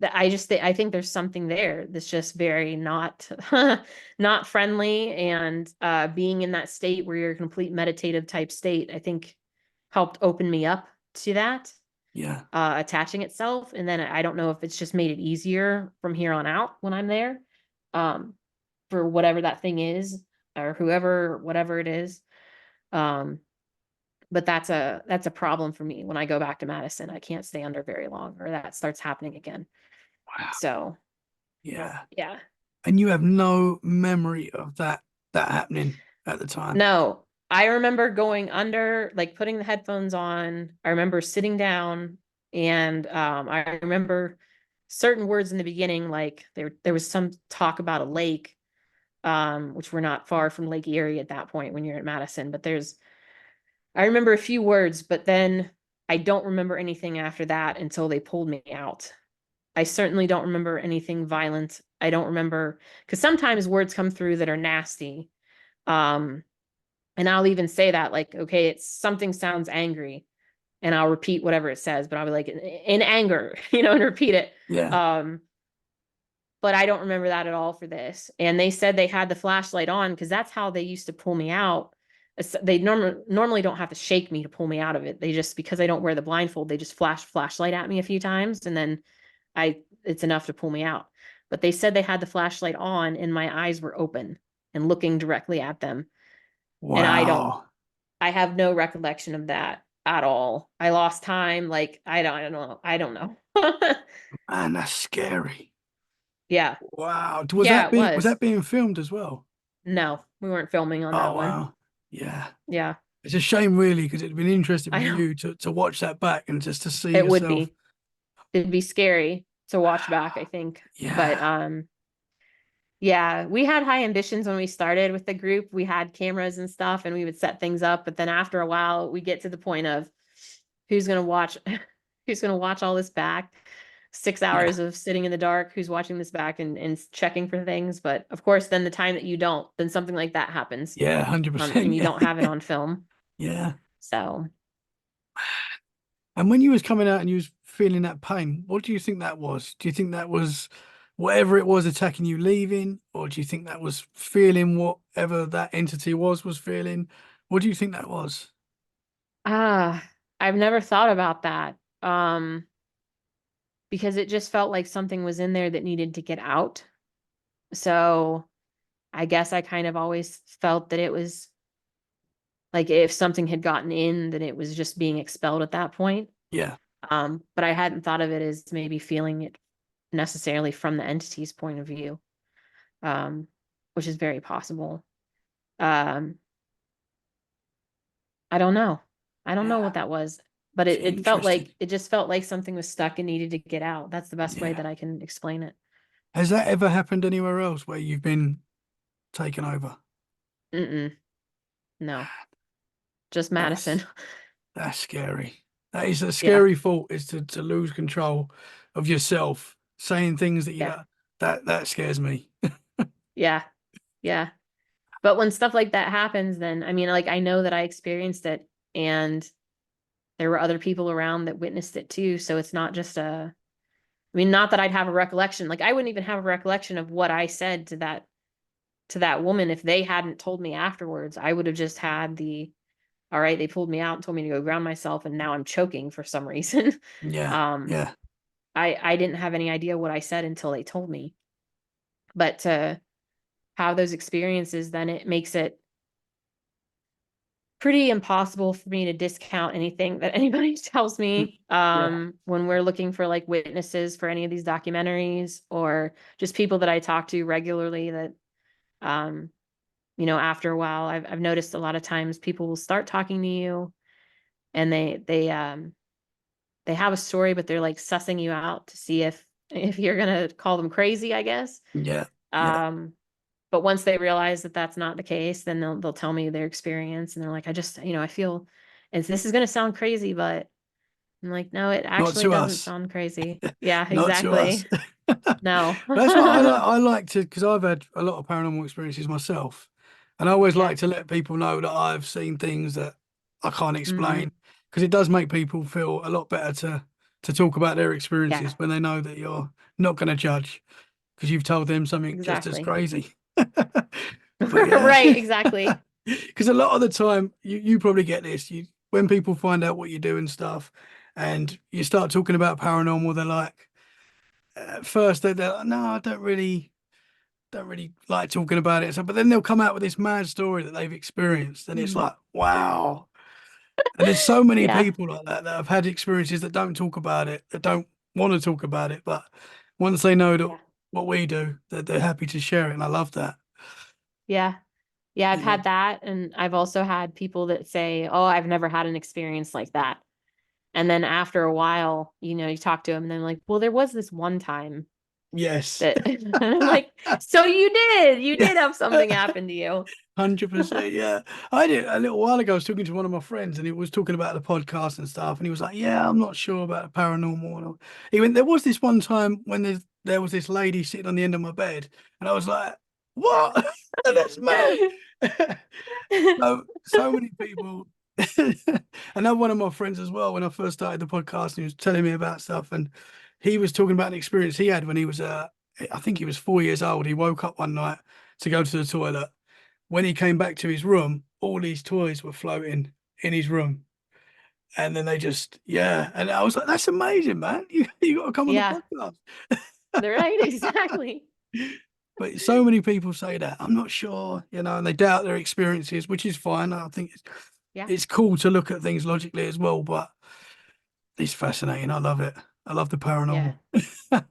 I think there's something there that's just very not not friendly, and being in that state where you're a complete meditative type state, I think helped open me up to that yeah. attaching itself. And then I don't know if it's just made it easier from here on out when I'm there, um, for whatever that thing is, or whoever, whatever it is. Um, but that's a problem for me when I go back to Madison. I can't stay under very long, or that starts happening again. Wow. So Yeah. yeah. And you have no memory of that happening at the time. No, I remember going under, like putting the headphones on. I remember sitting down, and I remember certain words in the beginning, like there was some talk about a lake, which we're not far from Lake Erie at that point when you're at Madison. But I remember a few words, but then I don't remember anything after that until they pulled me out. I certainly don't remember anything violent. I don't remember, because sometimes words come through that are nasty. Um, and I'll even say that, like, okay, it's something sounds angry, and I'll repeat whatever it says, but I'll be like, in anger, and repeat it. Yeah. Um, but I don't remember that at all for this. And they said they had the flashlight on because that's how they used to pull me out. They normally don't have to shake me to pull me out of it. They just, because I don't wear the blindfold, they just flash flashlight at me a few times, and then it's enough to pull me out. But they said they had the flashlight on and my eyes were open and looking directly at them. And Wow. I have no recollection of that at all. I lost time. Like, I don't know. I don't know. Man, that's scary. Yeah. Wow. Yeah, it Was was. that being filmed as well? No, we weren't filming on Oh that one. wow. Yeah. Yeah. It's a shame, really, because it'd been interesting for I know you to watch that back and just to see it would yourself. be. It'd be scary to watch back, I think. But Yeah, yeah, we had high ambitions when we started with the group. We had cameras and stuff and we would set things up, but then after a while we get to the point of who's going to watch who's going to watch all this back? 6 hours yeah, of sitting in the dark, who's watching this back and checking for things. But of course, then the time that you don't, then something like that happens, yeah, and 100%. you Yeah, don't have it on film. yeah. So, And when you was coming out and you was feeling that pain, what do you think that was? Do you think that was whatever it was attacking you leaving, or do you think that was feeling whatever that entity was feeling? What do you think that was? ah, I've never thought about that. Because it just felt like something was in there that needed to get out. So I guess I kind of always felt that it was like if something had gotten in, then it was just being expelled at that point. Yeah, But I hadn't thought of it as maybe feeling it necessarily from the entity's point of view, um, which is very possible. Um, I don't know. I don't know yeah. what that was, but It's it felt interesting. like it just felt like something was stuck and needed to get out. That's the best way Yeah. that I can explain it. Has that ever happened anywhere else where you've been taken over? Mm-mm, no, just Madison. That's that's scary. That is a Yeah, scary thought, is to lose control of yourself, saying things that you yeah, know. That scares me. yeah, yeah. But when stuff like that happens, then I mean, like I know that I experienced it and there were other people around that witnessed it too. So it's not just I mean, not that I'd have a recollection. Like I wouldn't even have a recollection of what I said to that woman if they hadn't told me afterwards. I would have just had all right, they pulled me out and told me to go ground myself and now I'm choking for some reason. Yeah, um, yeah, I didn't have any idea what I said until they told me. But to have those experiences, then it makes it pretty impossible for me to discount anything that anybody tells mm, me yeah, when we're looking for like witnesses for any of these documentaries or just people that I talk to regularly that um after a while I've noticed a lot of times people will start talking to you and they have a story but they're like sussing you out to see if you're gonna call them crazy, I guess. yeah, yeah. um but once they realize that that's not the case, then they'll tell me their experience, and they're like, I just, I feel, and this is going to sound crazy, but I'm like, no, it Not actually to doesn't us. sound crazy. Yeah, Not to us. exactly. No. That's what I like. I like to, because I've had a lot of paranormal experiences myself, and I always Yeah. like to let people know that I've seen things that I can't Hmm. explain, because it does make people feel a lot better to talk about their Yeah, experiences when they know that you're not going to judge because you've told them something just as exactly. crazy. But yeah, Right, exactly. because a lot of the time you probably get this. When people find out what you do and stuff, and you start talking about paranormal, they're like, at first they're like, no, I don't really like talking about it. So, but then they'll come out with this mad story that they've experienced, and it's Mhm. like, wow. And there's so many Yeah, people like that have had experiences that don't talk about it, that don't want to talk about it, but once they know that yeah, what we do, that they're happy to share it, and I love that. yeah. Yeah, I've Yeah. had that, and I've also had people that say, oh, I've never had an experience like that. And then after a while, you talk to them and they're like, well, there was this one time Yes. that and I'm like, so you Yeah. did have something happen to you. 100%. Yeah. I did a little while ago. I was talking to one of my friends and he was talking about the podcast and stuff. And he was like, yeah, I'm not sure about the paranormal. And all. He went, there was this one time when there was this lady sitting on the end of my bed. And I was like, what? That's mad. So many people. I know one of my friends as well, when I first started the podcast, he was telling me about stuff. And he was talking about an experience he had when he was, I think he was 4 years old. He woke up one night to go to the toilet. When he came back to his room, all these toys were floating in his room. And then they just, yeah. And I was like, that's amazing, man. You got to come on the Yeah, podcast. they're right, exactly. But so many people say that. I'm not sure, and they doubt their experiences, which is fine. I think Yeah, it's cool to look at things logically as well, but it's fascinating. I love it. I love the yeah, paranormal.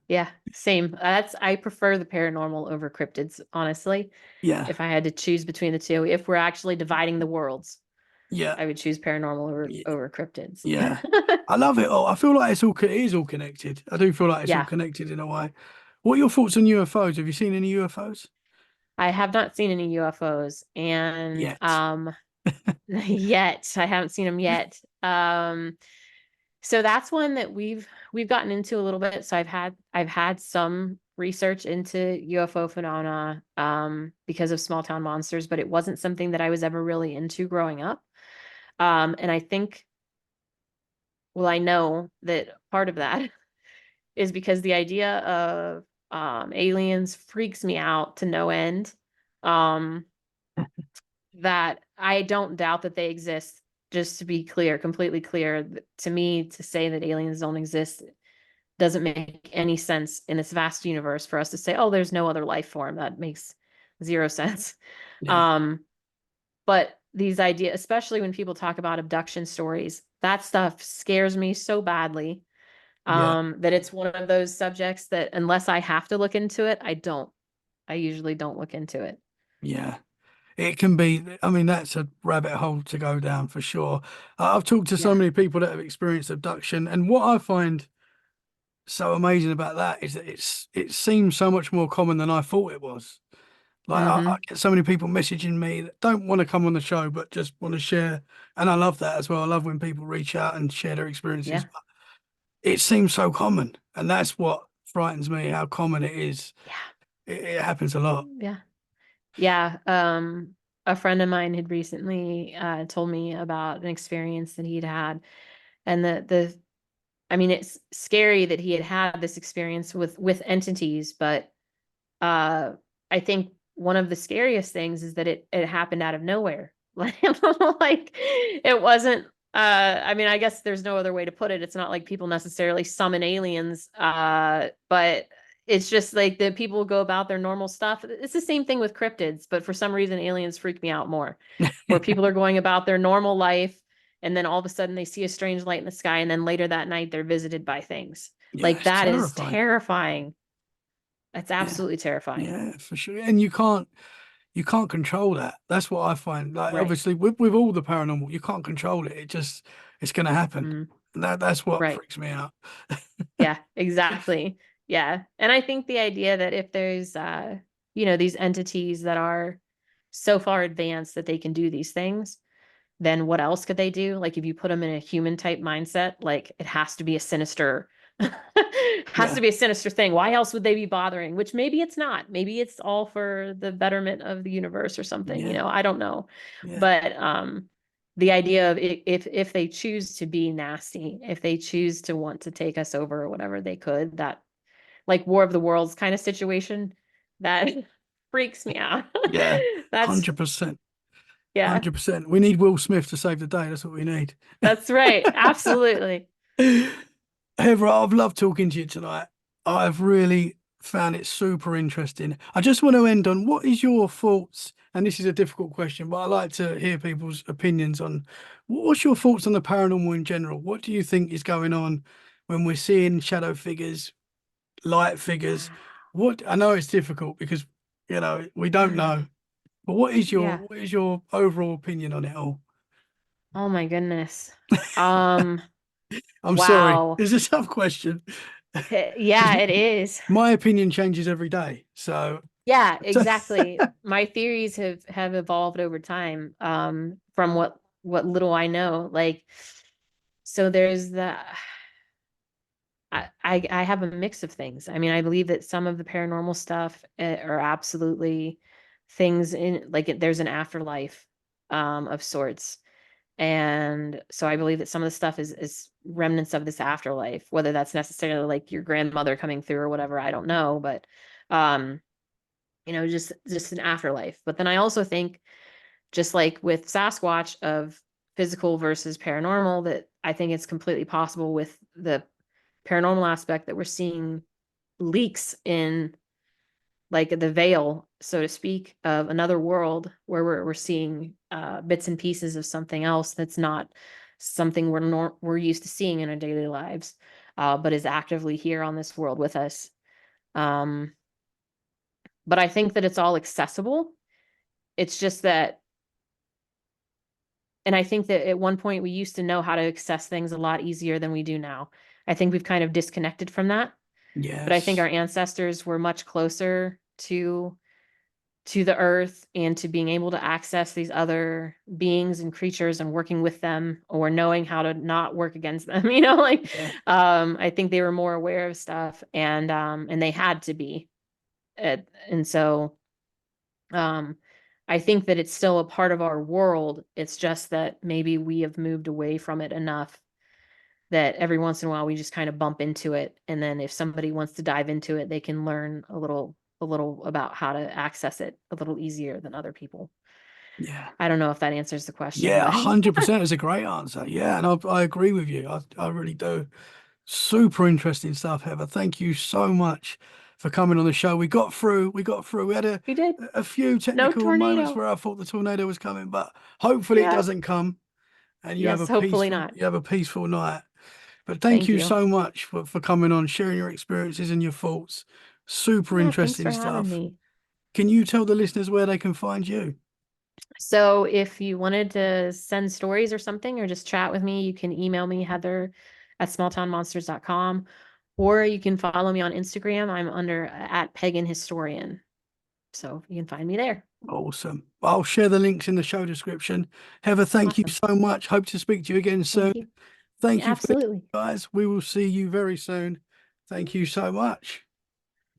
yeah. Same. I prefer the paranormal over cryptids, honestly. Yeah. If I had to choose between the two, if we're actually dividing the worlds. Yeah. I would choose paranormal y- over cryptids. Yeah. I love it all. I feel like it is all connected. I do feel like it's all Yeah, connected in a way. What are your thoughts on UFOs? Have you seen any UFOs? I have not seen any UFOs, and Yet. yet I haven't seen them yet. So that's one that we've gotten into a little bit. So I've had some research into UFO phenomena because of small town monsters, but it wasn't something that I was ever really into growing up. And I think, well, I know that part of that is because the idea of aliens freaks me out to no end. Um, that I don't doubt that they exist. Just to be clear, completely clear, to me, to say that aliens don't exist doesn't make any sense in this vast universe for us to say, oh, there's no other life form. That makes zero sense. Yeah. Um, but these ideas, especially when people talk about abduction stories, that stuff scares me so badly Yeah. that it's one of those subjects that unless I have to look into it, I don't. I usually don't look into it. Yeah. It can be, I mean, that's a rabbit hole to go down for sure. I've talked to so Yeah. many people that have experienced abduction, and what I find so amazing about that is that it seems so much more common than I thought it was. Like I Mm-hmm. get so many people messaging me that don't want to come on the show but just want to share, and I love that as well. I love when people reach out and share their experiences. Yeah. But it seems so common, and that's what frightens me, how common it is. Yeah. It happens a lot. Yeah. Yeah. A friend of mine had recently told me about an experience that he'd had. And I mean, it's scary that he had had this experience with entities, but uh, I think one of the scariest things is that it happened out of nowhere. Like it wasn't I mean, I guess there's no other way to put it. It's not like people necessarily summon aliens, but it's just like the people go about their normal stuff. It's the same thing with cryptids, but for some reason aliens freak me out more. Where people are going about their normal life and then all of a sudden they see a strange light in the sky and then later that night they're visited by things. Yeah, Like it's that is terrifying. terrifying. That's Yeah, absolutely terrifying. yeah, for sure. And you can't control that. That's what I find. Like Right. obviously with all the paranormal, you can't control it. It's gonna happen. Mm, And that's what right. freaks me out. Yeah, exactly. Yeah. And I think the idea that if there's these entities that are so far advanced that they can do these things, then what else could they do? Like if you put them in a human type mindset, like it has to be a sinister has Yeah, to be a sinister thing. Why else would they be bothering? Which maybe it's not. Maybe it's all for the betterment of the universe or something, yeah, I don't know. yeah, But the idea of if they choose to be nasty, if they choose to want to take us over or whatever they could, that like War of the Worlds kind of situation, that freaks me out. yeah. That's 100%. yeah. 100%. We need Will Smith to save the day. That's what we need. That's right. Absolutely. Heather, I've loved talking to you tonight. I've really found it super interesting. I just want to end on what is your thoughts? And this is a difficult question, but I like to hear people's opinions on what's your thoughts on the paranormal in general? What do you think is going on when we're seeing shadow figures, light figures? What I know it's difficult because we don't know. But Yeah. what is your overall opinion on it all? Oh my goodness. Um, I'm sorry, wow. it's a tough question because Yeah, it is. my opinion changes every day. So, Yeah, exactly. My theories have evolved over time, from what little I know. Like, so there's I have a mix of things. I mean, I believe that some of the paranormal stuff are absolutely things in like there's an afterlife of sorts. And so I believe that some of the stuff is remnants of this afterlife, whether that's necessarily like your grandmother coming through or whatever, I don't know, but um, just an afterlife. But then I also think, just like with Sasquatch of physical versus paranormal, that I think it's completely possible with the paranormal aspect that we're seeing leaks in like the veil, so to speak, of another world where we're seeing bits and pieces of something else that's not something we're used to seeing in our daily lives, but is actively here on this world with us. Um, but I think that it's all accessible. It's just that And I think that at one point we used to know how to access things a lot easier than we do now. I think we've kind of disconnected from that. But I think our Yes. ancestors were much closer to the earth and to being able to access these other beings and creatures and working with them or knowing how to not work against them, like Yeah. I think they were more aware of stuff and they had to be. And so um I think that it's still a part of our world. It's just that maybe we have moved away from it enough that every once in a while we just kind of bump into it. And then if somebody wants to dive into it, they can learn a little about how to access it a little easier than other people. Yeah. I don't know if that answers the question, Yeah, but 100% is a great answer. Yeah, and I agree with you. I really do. Super interesting stuff, Heather. Thank you so much for coming on the show. We got through. We had we did. a few No technical moments tornado. where I thought the tornado was coming, but hopefully it Yeah. doesn't come and Yes, hopefully not. you have a peaceful night. But thank Thank you you. so much for coming on, sharing your experiences and your thoughts. Super Yeah, thanks interesting for having stuff. me. Can you tell the listeners where they can find you? So if you wanted to send stories or something or just chat with me, you can email me, Heather at smalltownmonsters.com, or you can follow me on Instagram. I'm under at Pagan Historian. So you can find me there. Awesome. I'll share the links in the show description. Heather, thank you Awesome. so much. Hope to speak to you again soon. Thank you. Thank Yeah, you for listening, absolutely. guys. We will see you very soon. Thank you so much.